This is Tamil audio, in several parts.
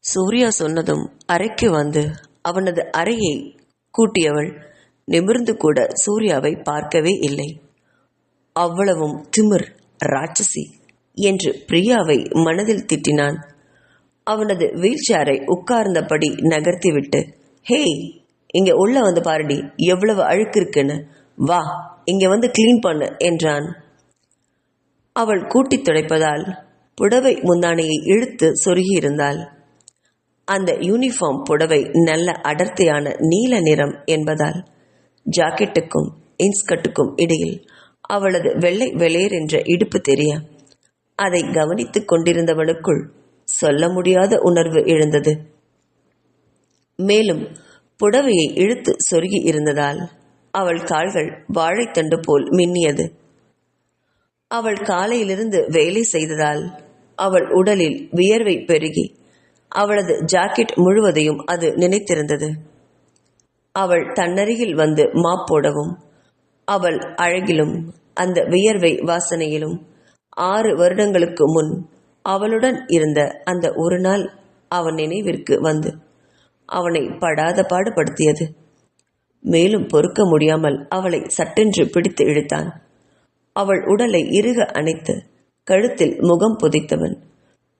சூர்யா சொன்னதும் அறைக்கு வந்து அவனது அறையை கூட்டியவள் நிமிர்ந்து கூட சூர்யாவை பார்க்கவே இல்லை. அவ்வளவும் திமிர், ராட்சசி என்று பிரியாவை மனதில் திட்டினான். அவனது வீல் சேரை உட்கார்ந்தபடி நகர்த்திவிட்டு, ஹேய், இங்க உள்ள வந்து பாருடி, எவ்வளவு அழுக்கு இருக்குன்னு, வா இங்க வந்து கிளீன் பண்ணு என்றான். அவள் கூட்டி துடைப்பதால் புடவை முந்தானையை இழுத்து சொருகியிருந்தாள். அந்த யூனிஃபார்ம் புடவை நல்ல அடர்த்தியான நீல நிறம் என்பதால் ஜாக்கெட்டுக்கும் இன்ஸ்கட்டுக்கும் இடையில் அவளது வெள்ளை வெளேர் என்ற இடுப்பு தெரிய அதை கவனித்துக் கொண்டிருந்தவனுக்குள் சொல்ல முடியாத உணர்வு எழுந்தது. மேலும் புடவையை இழுத்து சொருகி இருந்ததால் அவள் கால்கள் வாழைத்தண்டு போல் மின்னியது. அவள் காலையிலிருந்து வேலை செய்ததால் அவள் உடலில் வியர்வை பெருகி அவளது ஜாக்கெட் முழுவதையும் அது நினைத்திருந்தது. அவள் தன்னருகில் வந்து மாப் போடவும் அவள் அழகிலும் அந்த வியர்வை வாசனையிலும் 6 வருடங்களுக்கு முன் அவளுடன் இருந்த அந்த ஒரு நாள் அவன் நினைவிற்கு வந்து அவனை படாத பாடுபடுத்தியது. மேலும் பொறுக்க முடியாமல் அவளை சட்டென்று பிடித்து இழுத்தான். அவள் உடலை இறுக அணைத்து கழுத்தில் முகம் புதைத்தவன்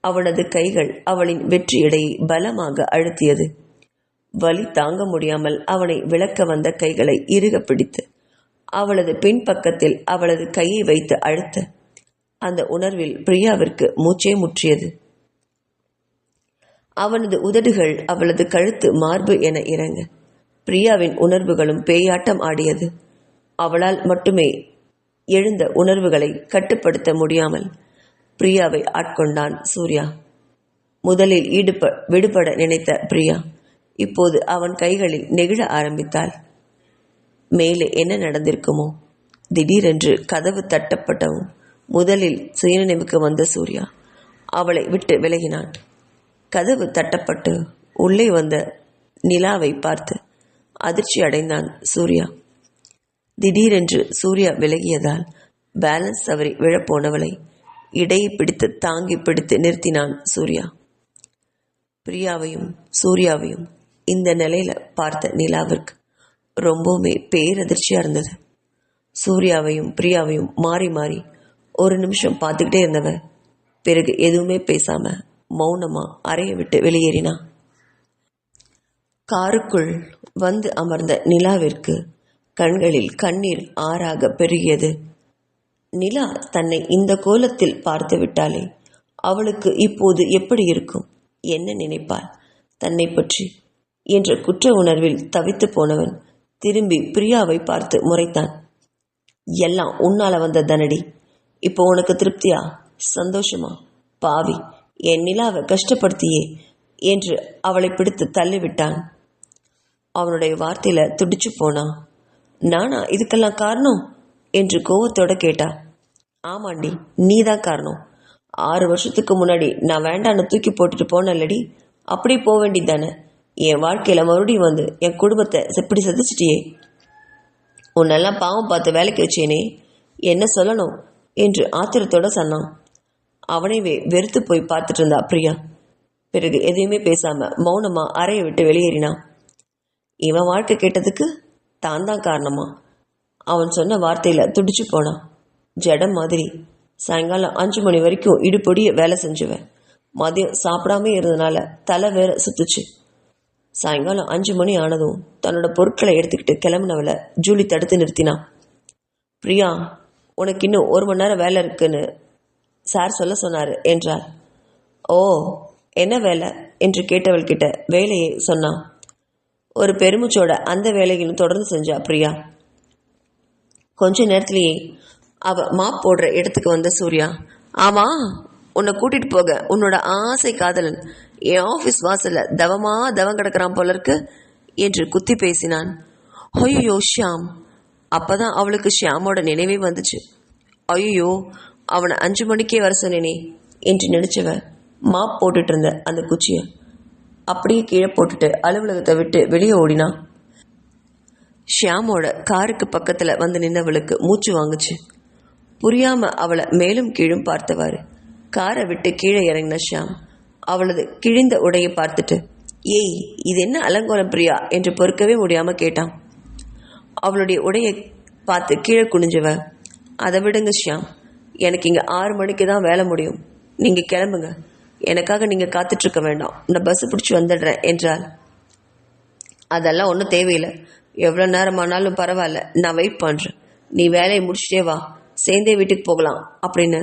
அவனது கைகள் அவளின் வெற்றி இடையை பலமாக அழுத்தியது. வலி தாங்க முடியாமல் அவனை விலக்க வந்த கைகளை இறுக பிடித்து அவளது பின்பக்கத்தில் அவளது கையை வைத்து அழுத்த அந்த உணர்வில் பிரியாவிற்கு மூச்சே முற்றியது. அவனது உதடுகள் அவளது கழுத்து மார்பு என இறங்க பிரியாவின் உணர்வுகளும் பேயாட்டம் ஆடியது. அவளால் மட்டுமே எழுந்த உணர்வுகளை கட்டுப்படுத்த முடியாமல் பிரியாவை ஆட்கொண்டான் சூர்யா. முதலில் விடுபட நினைத்த பிரியா இப்போது அவன் கைகளில் நெகிழ ஆரம்பித்தாள். மேலே என்ன நடந்திருக்குமோ? திடீரென்று கதவு தட்டப்பட்டவும் முதலில் சுயநினைவுக்கு வந்த சூர்யா அவளை விட்டு விலகினான். கதவு தட்டப்பட்டு உள்ளே வந்த நிலாவை பார்த்து அதிர்ச்சி அடைந்தான் சூர்யா. திடீரென்று சூர்யா விலகியதால் பேலன்ஸ் தவறி விழப்போனவளை இடையை பிடித்து தாங்கி பிடித்து நிறுத்தினான் சூர்யா. பிரியாவையும் சூர்யாவையும் இந்த நிலையில பார்த்த நிலாவிற்கு ரொம்பவுமே பேரதிர்ச்சியா இருந்தது. சூர்யாவையும் பிரியாவையும் மாறி மாறி ஒரு நிமிஷம் பார்த்துக்கிட்டே இருந்தவ பிறகு எதுவுமே பேசாம மௌனமா அறையை விட்டு வெளியேறினா. காருக்குள் வந்து அமர்ந்த நிலாவிற்கு கண்களில் கண்ணீர் ஆறாக பெருகியது. நிலா தன்னை இந்த கோலத்தில் பார்த்து விட்டாலே அவளுக்கு இப்போது எப்படி இருக்கும், என்ன நினைப்பாள் தன்னை பற்றி என்ற குற்ற உணர்வில் தவித்து போனவன் திரும்பி பிரியாவை பார்த்து முறைத்தான். எல்லாம் உன்னால வந்த தனடி, இப்போ உனக்கு திருப்தியா, சந்தோஷமா? பாவி, என் நிலாவை கஷ்டப்படுத்தியே என்று அவளை பிடித்து தள்ளிவிட்டான். அவனுடைய வார்த்தையில துடிச்சு போனா. நானா இதுக்கெல்லாம் காரணம் என்று கோவத்தோட கேட்டா. ஆமாண்டி, நீதான் காரணம். 6 வருஷத்துக்கு முன்னாடி நான் வேண்டான்னு தூக்கி போட்டுட்டு போனல்லடி, அப்படி போக வேண்டியது தானே. என் வாழ்க்கையில மறுபடியும் வந்து என் குடும்பத்தை செப்படி சதிச்சிட்டியே. உன்னெல்லாம் பாவம் பார்த்து வேலைக்கு வச்சேனே, என்ன சொல்லணும் என்று ஆத்திரத்தோட சொன்னான். அவனைவே வெறுத்து போய் பார்த்துட்டு இருந்தா பிரியா. பிறகு எதையுமே பேசாம மௌனமா அறையை விட்டு வெளியேறினான். இவன் வாழ்க்கை கேட்டதுக்கு தான் தான் காரணமா? அவன் சொன்ன வார்த்தையில துடிச்சு போனான். ஜடம் மாதிரி சாயங்காலம் 5 மணி வரைக்கும் இடுபொடிய வேலை செஞ்சுவேன். மதியம் சாப்பிடாம இருந்தனால தலை வேற சுத்துச்சு. சாயங்காலம் 5 மணி ஆனதும் தன்னோட பொருட்களை எடுத்துக்கிட்டு கிளம்பினவளை ஜூலி தடுத்து நிறுத்தினான். பிரியா, உனக்கு இன்னும் 1 மணி நேரம் வேலை இருக்குன்னு சார் சொல்ல சொன்னாரு என்றார். ஓ, என்ன வேலை என்று கேட்டவள் கிட்ட வேலையை சொன்னான். ஒரு பெருமிச்சோட அந்த வேலைகளும் தொடர்ந்து செஞ்சா பிரியா. கொஞ்ச நேரத்திலேயே அவ மாப் போடுற இடத்துக்கு வந்த சூர்யா, ஆமா, உன்னை கூட்டிட்டு போக உன்னோட ஆசை காதலன் என் ஆஃபீஸ் வாசல்ல தவம் கிடக்கிறான் போல இருக்கு என்று குத்தி பேசினான். ஐயோ ஷியாம்! அப்பதான் அவளுக்கு ஷியாமோட நினைவே வந்துச்சு. ஐயோ, அவனை 5 மணிக்கே வர சொன்னேனே என்று நினைச்சவ மாப் போட்டுட்டு இருந்த அந்த குச்சியை அப்படியே கீழே போட்டுட்டு அலுவலகத்தை விட்டு வெளியே ஓடினான். ஷியாமோட காருக்கு பக்கத்துல வந்து நின்னவளுக்கு மூச்சு வாங்குச்சு. புரியாம அவளை மேலும் கீழும் பார்த்தவாறு காரை விட்டு கீழே இறங்கின ஷியாம் அவளது கிழிந்த உடையை பார்த்துட்டு, ஏய் இது என்ன அலங்கோலம் பிரியா என்று பொறுக்கவே முடியாமல் கேட்டான். அவளுடைய உடையை பார்த்து கீழே குனிஞ்சவ, அதை விடுங்க ஷியாம், எனக்கு இங்கே 6 மணிக்கு தான் வேலை முடியும், நீங்கள் கிளம்புங்க, எனக்காக நீங்கள் காத்துட்ருக்க வேண்டாம், நான் பஸ்ஸு பிடிச்சி வந்துடுறேன் என்றாள். அதெல்லாம் ஒன்றும் தேவையில்லை, எவ்வளோ நேரமானாலும் பரவாயில்ல, நான் வெயிட் பண்ணுறேன், நீ வேலையை முடிச்சுட்டே வா, சேர்ந்தே வீட்டுக்கு போகலாம் அப்படின்னு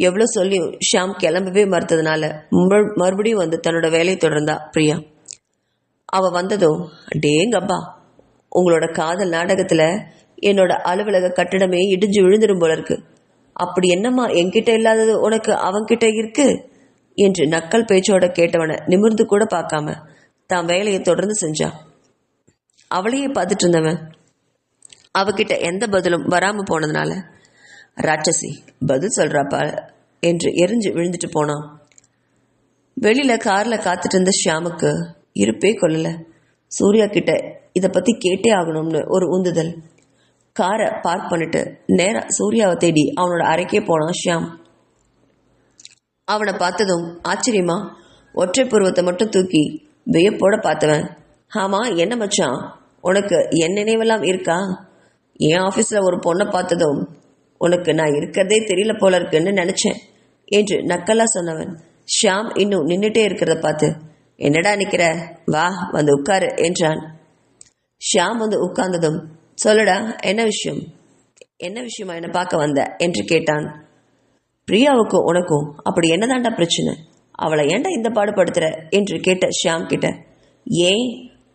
எவ்வளோ சொல்லியும் ஷியாம் கிளம்பவே மறுத்ததுனால மறுபடியும் வந்து தன்னோட வேலையை தொடர்ந்தா பிரியா. அவள் வந்ததும், டேங்கப்பா, உங்களோட காதல் நாடகத்தில் என்னோட அலுவலக கட்டிடமே இடிஞ்சு விழுந்துடும் போல இருக்கு, அப்படி என்னம்மா என்கிட்ட இல்லாதது உனக்கு அவன்கிட்ட இருக்கு என்று நக்கல் பேச்சோட கேட்டவனை நிமிர்ந்து கூட பார்க்காம தான் வேலையை தொடர்ந்து செஞ்சான். அவளையே பார்த்துட்டு இருந்தவன் அவகிட்ட எந்த பதிலும் வராம போனதுனால, ராட்சசி பதில் சொல்றாப்பா என்று எரிஞ்சு விழுந்துட்டு போனான். வெளியில கார்ல காத்துட்டு இருந்த ஷியாமுக்கு இருப்பே கொள்ளல. சூர்யா கிட்ட இதை பத்தி கேட்டே ஆகணும்னு ஒரு உந்துதல். காரை பார்க் பண்ணிட்டு நேரா சூர்யாவை தேடி அவனோட அறைக்கே போனான் ஷியாம். அவனை பார்த்ததும் ஆச்சரியமா ஒற்றை புருவத்தை மட்டும் தூக்கி வியப்போட பார்த்தவன், ஆமா என்ன மச்சான், உனக்கு என் நினைவெல்லாம் இருக்கா? என் ஆஃபீஸில் ஒரு பொண்ணை பார்த்ததும் உனக்கு நான் இருக்கிறதே தெரியல போல இருக்குன்னு நினச்சேன் என்று நக்கலா சொன்னவன் ஷியாம் இன்னும் நின்றுட்டே இருக்கிறத பார்த்து, என்னடா நிற்கிற, வா வந்து உட்காரு என்றான். ஷியாம் வந்து உட்கார்ந்ததும், சொல்லுடா என்ன விஷயமா என்னை பார்க்க வந்த என்று கேட்டான். பிரியாவுக்கும் உனக்கும் அப்படி என்னதான்டா பிரச்சனை, அவளை ஏன்டா இந்த பாடுபடுத்துற என்று கேட்ட ஷியாம் கிட்ட, ஏன்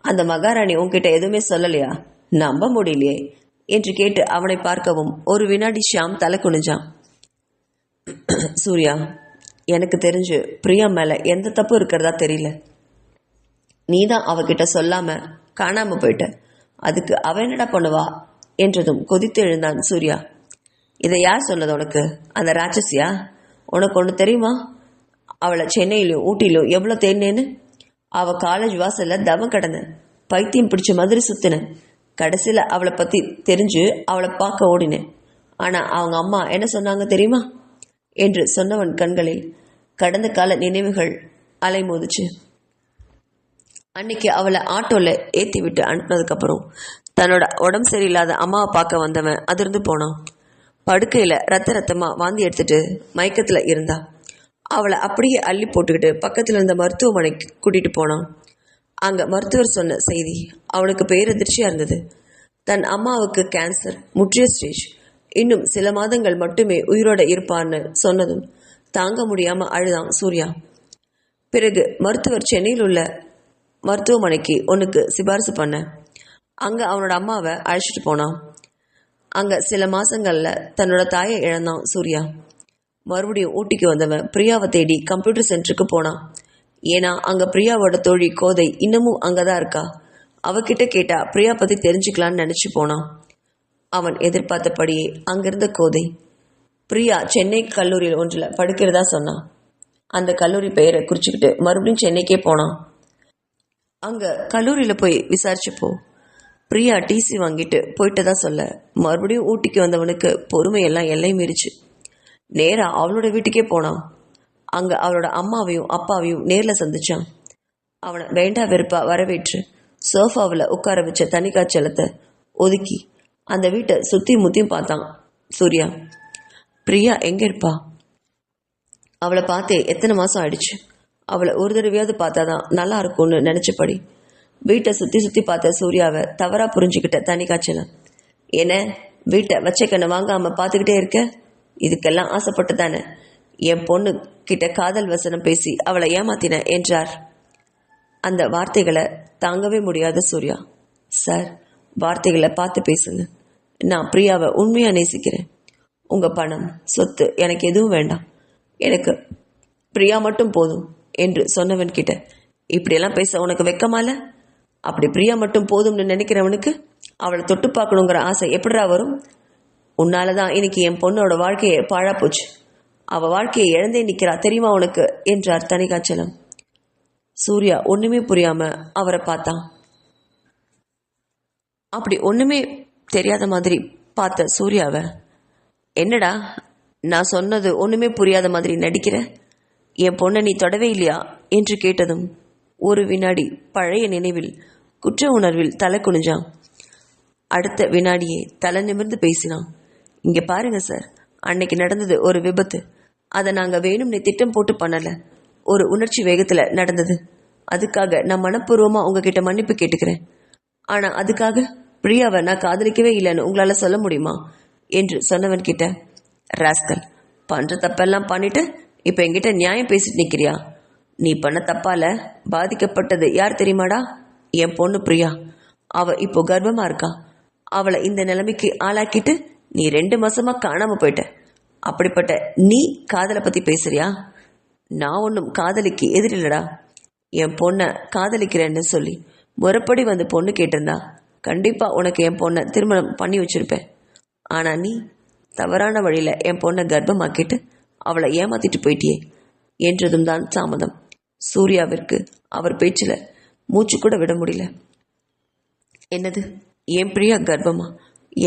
அந்த மகாராணி உன்கிட்ட எதுவுமே சொல்லலையா, நம்ப முடியலையே என்று கேட்டு அவனை பார்க்கவும் ஒரு வினாடி ஷியாம் தலை குனிஞ்சான். சூர்யா, எனக்கு தெரிஞ்சு பிரியா மேல எந்த தப்பு இருக்கிறதா தெரியல, நீதான் அவகிட்ட சொல்லாம காணாம போயிட்ட, அதுக்கு அவ என்னடா பண்ணுவா என்றதும் கொதித்து எழுந்தான் சூர்யா. இதை யார் சொன்னது உனக்கு, அந்த ராட்சசியா? உனக்கு ஒன்று தெரியுமா, அவளை சென்னையிலும் ஊட்டியிலும் எவ்வளோ தேடினேன்னு, அவள் காலேஜ் வாசலில் தவம் கிடந்தேன், பைத்தியம் பிடிச்ச மாதிரி சுத்தினேன், கடைசியில் அவளை பற்றி தெரிஞ்சு அவளை பார்க்க ஓடினேன், ஆனால் அவங்க அம்மா என்ன சொன்னாங்க தெரியுமா என்று சொன்னவன் கண்களில் கடந்த கால நினைவுகள் அலைமோதுச்சு. அன்னைக்கு அவளை ஆட்டோவில் ஏற்றி விட்டு அனுப்புனதுக்கப்புறம் தன்னோட உடம்பு சரியில்லாத அம்மாவை பார்க்க வந்தவன் அதிர்ந்து போனான். படுக்கையில் ரத்தமாக வாந்தி எடுத்துட்டு மயக்கத்தில் இருந்தா. அவளை அப்படியே அள்ளி போட்டுக்கிட்டு பக்கத்தில் இருந்த மருத்துவமனைக்கு கூட்டிகிட்டு போனான். அங்கே மருத்துவர் சொன்ன செய்தி அவனுக்கு பேரதிர்ச்சியாக இருந்தது. தன் அம்மாவுக்கு கேன்சர் முற்றிய ஸ்டேஜ், இன்னும் சில மாதங்கள் மட்டுமே உயிரோட இருப்பான்னு சொன்னதும் தாங்க முடியாமல் அழுதான் சூர்யா. பிறகு மருத்துவர் சென்னையில் உள்ள மருத்துவமனைக்கு ஒன்றுக்கு சிபாரிசு பண்ண அங்கே அவனோட அம்மாவை அழைச்சிட்டு போனான். அங்கே சில மாதங்களில் தன்னோட தாயை இழந்தான் சூர்யா. மறுபடியும் ஊட்டிக்கு வந்தவன் பிரியாவை தேடி கம்ப்யூட்டர் சென்டருக்கு போனான். ஏன்னா அங்கே பிரியாவோட தோழி கோதை இன்னமும் அங்கே தான் இருக்கா. அவகிட்ட கேட்டா பிரியா பற்றி தெரிஞ்சுக்கலான்னு நினச்சி போனான். அவன் எதிர்பார்த்தபடியே அங்கிருந்த கோதை பிரியா சென்னை கல்லூரியில் ஒன்றில் படிக்கிறதா சொன்னான். அந்த கல்லூரி பெயரை குறிச்சுக்கிட்டு மறுபடியும் சென்னைக்கே போனான். அங்கே கல்லூரியில் போய் விசாரிச்சப்போ பிரியா டிசி வாங்கிட்டு போயிட்டதா சொல்ல மறுபடியும் ஊட்டிக்கு வந்தவனுக்கு பொறுமையெல்லாம் எல்லை மீறிச்சு. நேராக அவளோட வீட்டுக்கே போனான். அங்கே அவளோட அம்மாவையும் அப்பாவையும் நேரில் சந்திச்சான். அவனை வேண்டா வெறுப்பா வரவேற்று சோஃபாவில் உட்கார வச்ச தனி காய்ச்சலத்தை ஒதுக்கி அந்த வீட்டை சுற்றி முத்தியும் பார்த்தான் சூர்யா. பிரியா எங்கே இருப்பா? அவளை பார்த்தே எத்தனை மாதம் ஆயிடுச்சு. அவளை ஒரு தடவையாவது பார்த்தாதான் நல்லா இருக்கும்னு நினச்சபடி வீட்டை சுற்றி பார்த்த சூர்யாவை தவறாக புரிஞ்சுக்கிட்ட தனி காய்ச்சலம். என்ன வீட்டை வச்ச கண்ணை வாங்காமல் பார்த்துக்கிட்டே இருக்க? இதுக்கெல்லாம் ஆசைப்பட்டு தானே என் பொண்ணு கிட்ட காதல் வசனம் பேசி அவளை ஏமாத்தின என்றார். அந்த வார்த்தைகளை தாங்கவே முடியாத சூர்யா, சார் வார்த்தைகளை பார்த்து பேசுங்க, நான் பிரியாவை உண்மையாக நேசிக்கிறேன், உங்கள் பணம் சொத்து எனக்கு எதுவும் வேண்டாம், எனக்கு பிரியா மட்டும் போதும் என்று சொன்னவன் கிட்ட இப்படியெல்லாம் பேச உனக்கு வெக்கமால? அப்படி பிரியா மட்டும் போதும்னு நினைக்கிறவனுக்கு அவளை தொட்டு பார்க்கணுங்கிற ஆசை எப்படிரா வரும்? உன்னால தான் இன்னைக்கு என் பொண்ணோட வாழ்க்கையை பாழா போச்சு, அவள் வாழ்க்கையை இழந்தே நிற்கிறா தெரியுமா உனக்கு என்றார் தனிகாச்சலம். சூர்யா ஒன்றுமே புரியாம அவரை பார்த்தான். அப்படி ஒன்றுமே தெரியாத மாதிரி பார்த்த சூர்யாவை, என்னடா நான் சொன்னது ஒன்றுமே புரியாத மாதிரி நடிக்கிற, என் பொண்ணை நீ தொடவே இல்லையா என்று கேட்டதும் ஒரு வினாடி பழைய நினைவில் குற்ற உணர்வில் தலை குனிஞ்சான். அடுத்த வினாடியே தலை நிமிர்ந்து பேசினான். இங்கே பாருங்க சார், அன்னைக்கு நடந்தது ஒரு விபத்து. அதை நாங்கள் வேணும்னே திட்டம் போட்டு பண்ணலை, ஒரு உணர்ச்சி வேகத்தில் நடந்தது. அதுக்காக நான் மனப்பூர்வமாக உங்ககிட்ட மன்னிப்பு கேட்டுக்கிறேன். ஆனால் அதுக்காக பிரியாவை நான் காதலிக்கவே இல்லைன்னு உங்களால் சொல்ல முடியுமா என்று சொன்னவன் கிட்ட, ராஸ்கல், பண்ணுற தப்பெல்லாம் பண்ணிட்டு இப்போ என்கிட்ட நியாயம் பேசிட்டு நிற்கிறியா? நீ பண்ண தப்பால பாதிக்கப்பட்டது யார் தெரியுமாடா? என் பொண்ணு பிரியா. அவள் இப்போ கர்ப்பமாக இருக்கா. அவளை இந்த நிலைமைக்கு ஆளாக்கிட்டு நீ 2 மாசமா காணாமல் போயிட்ட. அப்படிப்பட்ட நீ காதலை பற்றி பேசுறியா? நான் ஒன்றும் காதலிக்கு எதிரில்லடா. என் பொண்ணை காதலிக்கிறேன்னு சொல்லி முறைப்படி வந்து பொண்ணு கேட்டிருந்தா கண்டிப்பாக உனக்கு என் பொண்ணை திருமணம் பண்ணி வச்சிருப்பேன். ஆனால் நீ தவறான வழியில் என் பொண்ணை கர்ப்பமாக்கிட்டு அவளை ஏமாத்திட்டு போயிட்டியே என்றதும் தான் தாமதம். சூர்யாவிற்கு அவர் பேச்சில் மூச்சு கூட விட முடியல. என்னது, என் பிரியா கர்ப்பமா?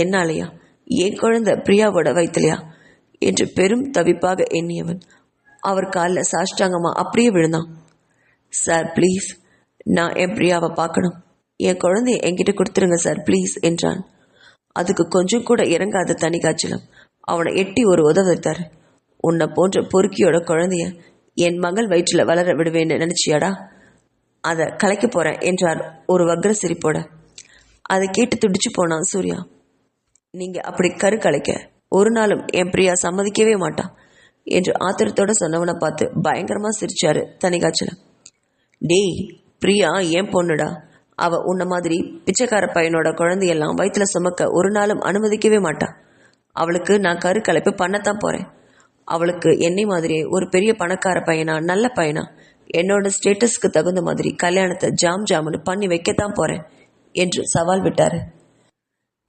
என்னாலையா? என் குழந்தை பிரியாவோட வயிற்றுலையா என்று பெரும் தவிப்பாக எண்ணியவன் அவர் காலில் சாஷ்டாங்கமாக அப்படியே விழுந்தான். சார் ப்ளீஸ், நான் என் பிரியாவை பார்க்கணும். என் குழந்தைய என்கிட்ட கொடுத்துருங்க சார் ப்ளீஸ் என்றான். அதுக்கு கொஞ்சம் கூட இறங்காத தனி காய்ச்சலம் அவனை எட்டி ஒரு உதவித்தார். உன்னை போன்ற பொறுக்கியோட குழந்தைய என் மகள் வயிற்றில் வளர விடுவேன்னு நினச்சியாடா? அதை கலைக்க போகிறேன் என்றார் ஒரு வக்ர சிரிப்போட. அதை கேட்டு துடிச்சு போனான் சூர்யா. நீங்கள் அப்படி கரு கலைக்க ஒரு நாளும் என் பிரியா சம்மதிக்கவே மாட்டான் என்று ஆத்திரத்தோட சொன்னவனை பார்த்து பயங்கரமாக சிரிச்சாரு தனிகாய்ச்சலம். டேய், பிரியா என் பொண்ணுடா. அவள் உன்ன மாதிரி பிச்சைக்கார பையனோட குழந்தையெல்லாம் வயிற்றுல சுமக்க ஒரு நாளும் அனுமதிக்கவே மாட்டான். அவளுக்கு நான் கரு கலைப்பு பண்ணத்தான் போகிறேன். அவளுக்கு என்னை மாதிரியே ஒரு பெரிய பணக்கார பையனா, நல்ல பையனா, என்னோட ஸ்டேட்டஸ்க்கு தகுந்த மாதிரி கல்யாணத்தை ஜாம்னு பண்ணி வைக்கத்தான் போகிறேன் என்று சவால் விட்டார்.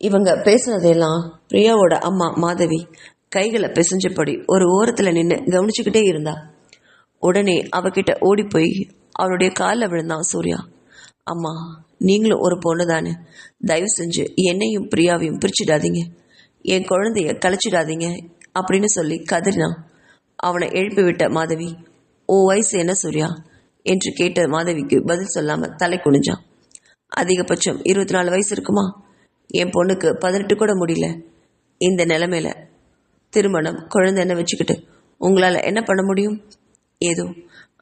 இவங்க பேசுனதெல்லாம் பிரியாவோட அம்மா மாதவி கைகளை பிசைஞ்சபடி ஒரு ஓரத்தில் நின்று கவனிச்சுக்கிட்டே இருந்தா. உடனே அவகிட்ட ஓடி போய் அவளுடைய காலில் விழுந்தான் சூர்யா. அம்மா, நீங்களும் ஒரு பொண்ணு தானே, தயவு செஞ்சு என்னையும் பிரியாவையும் பிரிச்சிடாதீங்க, என் குழந்தைய கலைச்சிடாதீங்க அப்படின்னு சொல்லி கதறினான். அவனை எழுப்பி விட்ட மாதவி, ஓ வயசு என்ன சூர்யா என்று கேட்ட மாதவிக்கு பதில் சொல்லாமல் தலை குனிஞ்சான். அதிகபட்சம் 24 வயசு இருக்குமா? என் பொண்ணுக்கு 18 கூட முடியல. இந்த நிலைமையில திருமணம், குழந்தைன்னு வச்சுக்கிட்டு உங்களால் என்ன பண்ண முடியும்? ஏதோ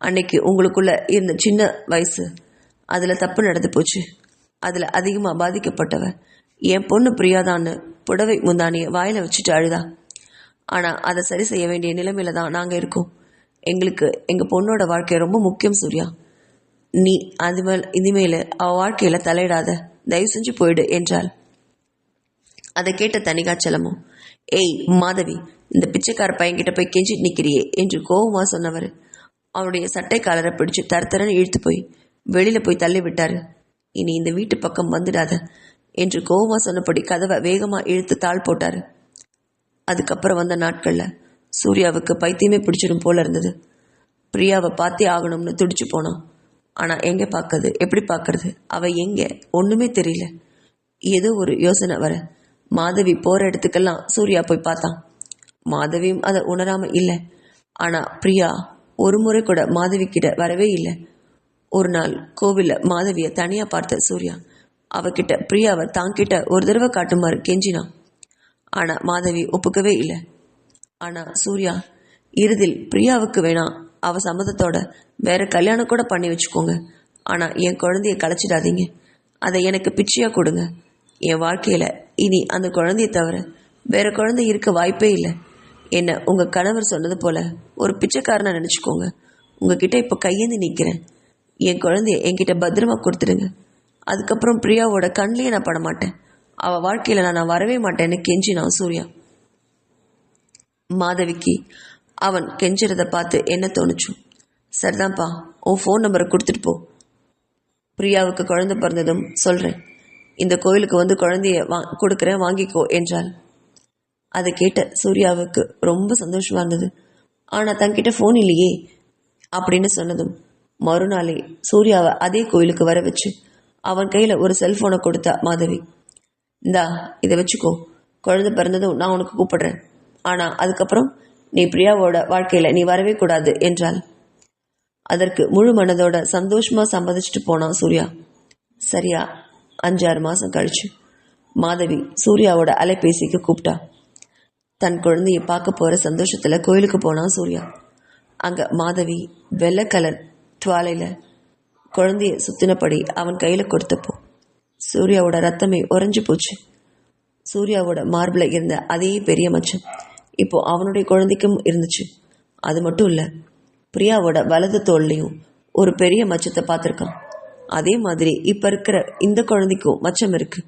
அன்னைக்கு உங்களுக்குள்ள இருந்த சின்ன வயசு, அதில் தப்பு நடந்து போச்சு. அதில் அதிகமாக பாதிக்கப்பட்டவ என் பொண்ணு பிரியாதான்னு புடவை முந்தானியை வாயில் வச்சுட்டு அழுதா. ஆனால் அதை சரி செய்ய வேண்டிய நிலைமையில தான் நாங்கள் இருக்கோம். எங்களுக்கு எங்கள் பொண்ணோட வாழ்க்கை ரொம்ப முக்கியம் சூர்யா. நீ இனிமேல் அவள் வாழ்க்கையில் தலையிடாத, தயவு செஞ்சு போயிடு என்றாள். அதை கேட்ட தனிகாச்சலமும், ஏய் மாதவி, இந்த பிச்சைக்கார பையன்கிட்ட போய் கெஞ்சி நிற்கிறியே என்று கோபமாக சொன்னவர் அவனுடைய சட்டை காலரை பிடிச்சு தரத்தரன்னு இழுத்து போய் வெளியில் போய் தள்ளி விட்டார். இனி இந்த வீட்டு பக்கம் வந்துடாத என்று கோபமாக சொன்னபடி கதவை வேகமாக இழுத்து தாள் போட்டார். அதுக்கப்புறம் வந்த நாட்களில் சூர்யாவுக்கு பைத்தியமே பிடிச்சிடும் போல இருந்தது. பிரியாவை பார்த்தே ஆகணும்னு துடிச்சு போனான். ஆனால் எங்கே பார்க்கறது, எப்படி பார்க்கறது, அவள் எங்கே, ஒன்றுமே தெரியல. ஏதோ ஒரு யோசனை வர மாதவி போகிற இடத்துக்கெல்லாம் சூர்யா போய் பார்த்தான். மாதவியும் அதை உணராமல் இல்லை. ஆனால் பிரியா ஒரு முறை கூட மாதவி கிட்ட வரவே இல்லை. ஒரு நாள் கோவிலில் மாதவியை தனியாக பார்த்த சூர்யா அவகிட்ட பிரியாவை தாங்கிட்ட ஒரு தடவை காட்டுமாறு கெஞ்சினான். ஆனால் மாதவி ஒப்புக்கவே இல்லை. ஆனால் சூர்யா இறுதியில் பிரியாவுக்கு வேணாம், அவள் சம்மதத்தோட வேற கல்யாணம் கூட பண்ணி வச்சுக்கோங்க, ஆனால் என் குழந்தைய கலைச்சிடாதீங்க, அதை எனக்கு பிச்சையாக கொடுங்க. என் வாழ்க்கையில் இனி அந்த குழந்தைய தவிர வேற குழந்தை இருக்க வாய்ப்பே இல்லை. என்ன உங்கள் கணவர் சொன்னது போல் ஒரு பிச்சைக்காரனை நினச்சிக்கோங்க. உங்ககிட்ட இப்போ கையேந்தி நிற்கிறேன். என் குழந்தைய என்கிட்ட பத்திரமா கொடுத்துடுங்க. அதுக்கப்புறம் பிரியாவோட கண்ணிலேயே நான் பட மாட்டேன். அவள் வாழ்க்கையில் நான் வரவே மாட்டேன்னு கெஞ்சினான் சூர்யா. மாதவிக்கு அவன் கெஞ்சிறதை பார்த்து என்ன தோணுச்சு? சரிதான்ப்பா, உன் ஃபோன் நம்பரை கொடுத்துட்டு போ. பிரியாவுக்கு குழந்தை பிறந்ததும் சொல்கிறேன். இந்த கோயிலுக்கு வந்து குழந்தைய கொடுக்குறேன், வாங்கிக்கோ என்றாள். அதை கேட்ட சூர்யாவுக்கு ரொம்ப சந்தோஷமாக இருந்தது. ஆனால் தன்கிட்ட ஃபோன் இல்லையே அப்படின்னு சொன்னதும் மறுநாளே சூர்யாவை அதே கோயிலுக்கு வர வச்சு அவன் கையில் ஒரு செல்ஃபோனை கொடுத்தா மாதவி. இந்தா, இதை வச்சுக்கோ, குழந்தை பிறந்ததும் நான் உனக்கு கூப்பிடுறேன், ஆனால் அதுக்கப்புறம் நீ பிரியாவோட வாழ்க்கையில் நீ வரவே கூடாது என்றாள். அதற்கு முழு மனதோட சந்தோஷமா சம்மதிச்சுட்டு போனான் சூர்யா. சரியா 5-6 மாசம் கழிச்சு மாதவி சூர்யாவோட அலைபேசிக்கு கூப்பிட்டா. தன் குழந்தைய பார்க்க போற சந்தோஷத்துல கோயிலுக்கு போனான் சூர்யா. அங்க மாதவி வெள்ளை கலர் துவாலையில குழந்தைய சுத்தினபடி அவன் கையில கொடுத்தப்போ சூர்யாவோட ரத்தமே உறைஞ்சு போச்சு. சூர்யாவோட மார்பில் இருந்த அதே பெரிய மச்சம் இப்போ அவனுடைய குழந்தைக்கும் இருந்துச்சு. அது மட்டும் இல்ல, பிரியாவோட வலது தோல்லையும் ஒரு பெரிய மச்சத்தை பார்த்துருக்கான். அதே மாதிரி இப்ப இருக்கிற இந்த குழந்தைக்கும் மச்சம் இருக்கு.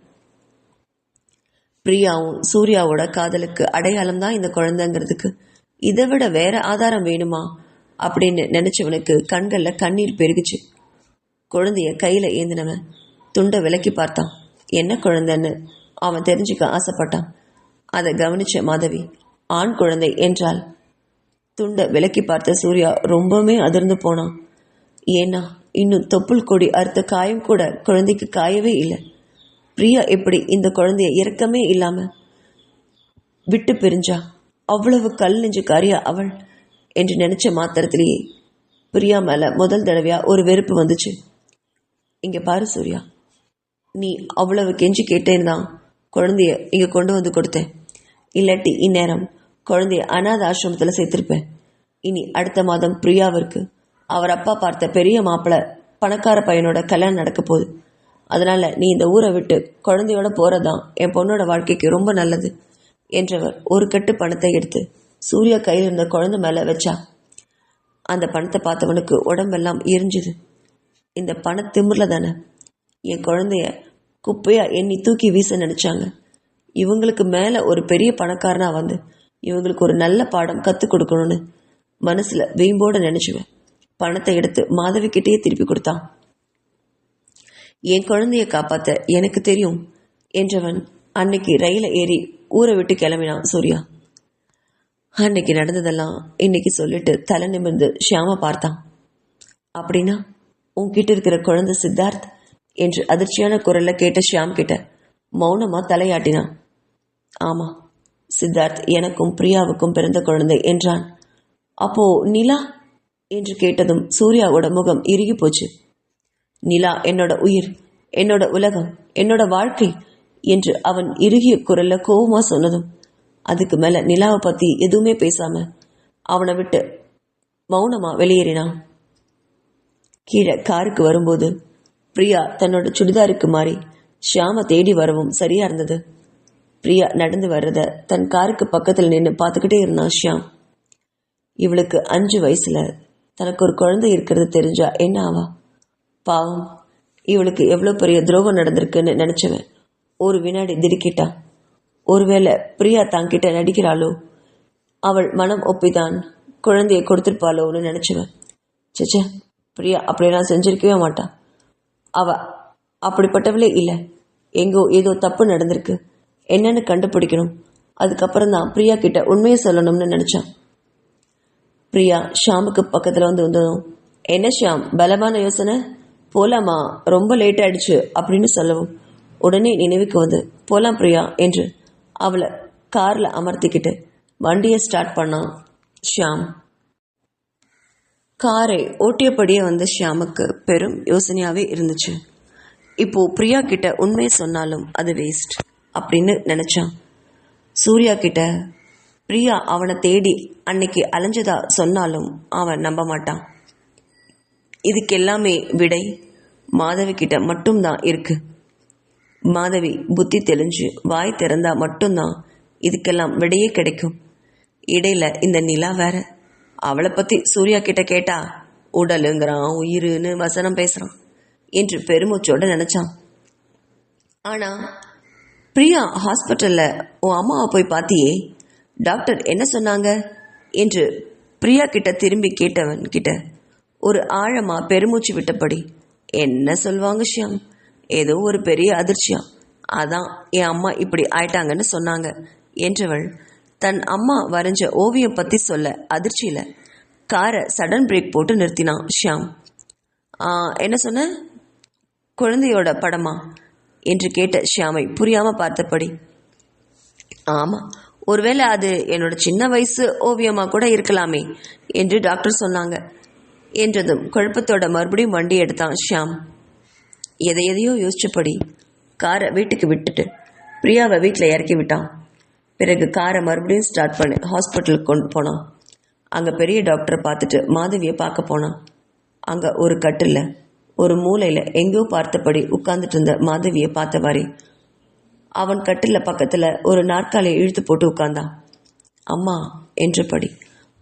பிரியாவும் சூர்யாவோட காதலுக்கு அடையாளம் தான் இந்த குழந்தைங்கிறதுக்கு இதை விட வேற ஆதாரம் வேணுமா அப்படின்னு நினைச்சவனுக்கு கண்கள்ல கண்ணீர் பெருகுச்சு. குழந்தைய கையில ஏந்தினவன் துண்டை விலக்கி பார்த்தான். என்ன குழந்தைன்னு அவன் தெரிஞ்சுக்க ஆசைப்பட்டான். அதை கவனிச்ச மாதவி ஆண் குழந்தை என்றால் துண்டை விலக்கி பார்த்த சூர்யா ரொம்பவுமே அதிர்ந்து போனான். ஏன்னா இன்னும் தொப்புள் கொடி அறுத்த காயம் கூட குழந்தைக்கு காயவே இல்லை. பிரியா எப்படி இந்த குழந்தைய இறக்கமே இல்லாம விட்டு பிரிஞ்சா? அவ்வளவு கல் நெஞ்சு காரியா அவள் என்று நினைச்ச மாத்திரத்திலேயே பிரியா மேல முதல் தடவையா ஒரு வெறுப்பு வந்துச்சு. இங்க பாரு சூர்யா, நீ அவ்வளவு கெஞ்சி கேட்டேன்தான் குழந்தைய இங்க கொண்டு வந்து கொடுத்தேன். இல்லாட்டி இந்நேரம் குழந்தைய அநாத ஆசிரமத்தில் சேர்த்திருப்பேன். இனி அடுத்த மாதம் பிரியாவிற்கு அவர் அப்பா பார்த்த பெரிய மாப்பிள்ளை பணக்கார பையனோட கல்யாணம் நடக்க போகுது. அதனால நீ இந்த ஊரை விட்டு குழந்தையோட போறதான் என் பொண்ணோட வாழ்க்கைக்கு ரொம்ப நல்லது என்றவர் ஒரு கட்டு பணத்தை எடுத்து சூர்யா கையில் இருந்த குழந்தை மேல வச்சா. அந்த பணத்தை பார்த்தவனுக்கு உடம்பெல்லாம் எரிஞ்சுது. இந்த பண திமிர்ல தானே என் குழந்தைய குப்பையா எண்ணி தூக்கி வீச நினைச்சாங்க. இவங்களுக்கு மேல ஒரு பெரிய பணக்காரனா வந்து இவங்களுக்கு ஒரு நல்ல பாடம் கற்றுக் கொடுக்கணும்னு மனசுல வீம்போட நினைச்சுவேன். பணத்தை எடுத்து மாதவி கிட்டேயே திருப்பி கொடுத்தான். என் குழந்தைய காப்பாத்த எனக்கு தெரியும் என்றவன் அன்னைக்கு ரயில ஏறி ஊரை விட்டு கிளம்பினான் சூர்யா. அன்னைக்கு நடந்ததெல்லாம் இன்னைக்கு சொல்லிட்டு தலை நிமிர்ந்து ஷியாம பார்த்தான். அப்படின்னா உன்கிட்ட இருக்கிற குழந்தை சித்தார்த் என்று அதிர்ச்சியான குரல்ல கேட்ட ஷியாம் கிட்ட மௌனமா தலையாட்டினான். ஆமா, சித்தார்த் எனக்கும் பிரியாவுக்கும் பிறந்த குழந்தை என்றான். அப்போ நிலா என்று கேட்டதும் சூர்யாவோட முகம் இறுகி போச்சு. நிலா என்னோட உயிர், என்னோட உலகம், என்னோட வாழ்க்கை என்று அவன் இறுகிய குரல்ல கோவமா சொன்னதும் அதுக்கு மேல நிலாவை பத்தி எதுவுமே பேசாம அவனை விட்டு மௌனமா வெளியேறினான். கீழே காருக்கு வரும்போது பிரியா தன்னோட சுடிதாருக்கு மாறி ஷியாம தேடி வரவும் சரியா இருந்தது. பிரியா நடந்து வர்றத தன் காருக்கு பக்கத்தில் நின்று பார்த்துக்கிட்டே இருந்தான் ஷியாம். இவளுக்கு 5 வயசுல தனக்கு ஒரு குழந்தை இருக்கிறது தெரிஞ்சா என்ன ஆவா? பாவம், இவளுக்கு எவ்வளோ பெரிய துரோகம் நடந்திருக்குன்னு நினைச்சவன் ஒரு வினாடி திடுக்கிட்டான். ஒருவேளை பிரியா தாங்கிட்ட நடிக்கிறாளோ, அவள் மனம் ஒப்பிதான் குழந்தையை கொடுத்திருப்பாளோன்னு நினைச்சவன் சேச்சே, பிரியா அப்படியெல்லாம் செஞ்சிருக்கவே மாட்டான். அவ அப்படிப்பட்டவளே இல்லை. எங்கோ ஏதோ தப்பு நடந்திருக்கு, என்னன்னு கண்டுபிடிக்கணும். அதுக்கப்புறம் தான் பிரியா கிட்ட உண்மையை சொல்லணும்னு நினைச்சான். பிரியா ஷாமுக்கு பக்கத்தில் வந்ததும் என்ன ஷியாம், பலமான யோசனை, போலாமா, ரொம்ப லேட் ஆயிடுச்சு அப்படின்னு சொல்லவும் உடனே நினைவுக்கு வந்து போலாம் பிரியா என்று அவளை கார்ல அமர்த்திக்கிட்டு வண்டியை ஸ்டார்ட் பண்ணான் ஷியாம். காரை ஓட்டியபடியே வந்த ஷியாமுக்கு பெரும் யோசனையாவே இருந்துச்சு. இப்போ பிரியா கிட்ட உண்மையை சொன்னாலும் அது வேஸ்ட் அப்படின்னு நினைச்சான். சூர்யா கிட்ட பிரியா அவனை தேடி அன்னைக்கு அலைஞ்சதா சொன்னாலும் அவன் நம்ப மாட்டான். இதுக்கு எல்லாமே விடை மாதவி கிட்ட மட்டும்தான் இருக்கு. மாதவி புத்தி தெளிஞ்சு வாய் திறந்தா மட்டும்தான் இதுக்கெல்லாம் விடையே கிடைக்கும். இடையில இந்த நிலா வேற, அவளை பத்தி சூர்யா கிட்ட கேட்டா உடலுங்கிறான், உயிருன்னு வசனம் பேசுறான் என்று பெருமூச்சோட நினைச்சான். ஆனா பிரியா ஹாஸ்பிட்டல்ல உன் அம்மாவை போய் பார்த்தியே, டாக்டர் என்ன சொன்னாங்க என்று பிரியா கிட்ட திரும்பி கேட்டவன் கிட்ட ஒரு ஆழமா பெருமூச்சு விட்டபடி என்ன சொல்வாங்க ஷியாம், ஏதோ ஒரு பெரிய அதிர்ச்சியா, அதான் என் அம்மா இப்படி ஆயிட்டாங்கன்னு சொன்னாங்க என்றவள் தன் அம்மா வரைஞ்ச ஓவியம் பத்தி சொல்ல அதிர்ச்சியில காரை சடன் பிரேக் போட்டு நிறுத்தினான் ஷியாம். என்ன சொன்ன, குழந்தையோட படமா என்று கேட்ட ஷியாமை புரியாம பார்த்தபடி ஆமா, ஒருவேளை அது என்னோட சின்ன வயசு ஓவியமா கூட இருக்கலாமே என்று டாக்டர் சொன்னாங்க. என்றதும் குழப்பத்தோட மறுபடியும் வண்டி எடுத்தான் ஷியாம். எதையோ யோசிச்சபடி காரை வீட்டுக்கு விட்டுட்டு பிரியாவை வீட்டில் இறக்கி விட்டான். பிறகு காரை மறுபடியும் ஸ்டார்ட் பண்ணி ஹாஸ்பிட்டலுக்கு கொண்டு போனான். அங்கே பெரிய டாக்டரை பார்த்துட்டு மாதவியை பார்க்க போனான். அங்கே ஒரு கட்டில் ஒரு மூலையில் எங்கேயோ பார்த்தபடி உட்கார்ந்துட்டு இருந்த மாதவியை பார்த்தவாறே அவன் கட்டில் பக்கத்தில் ஒரு நாற்காலியை இழுத்து போட்டு உட்கார்ந்தான். அம்மா என்றபடி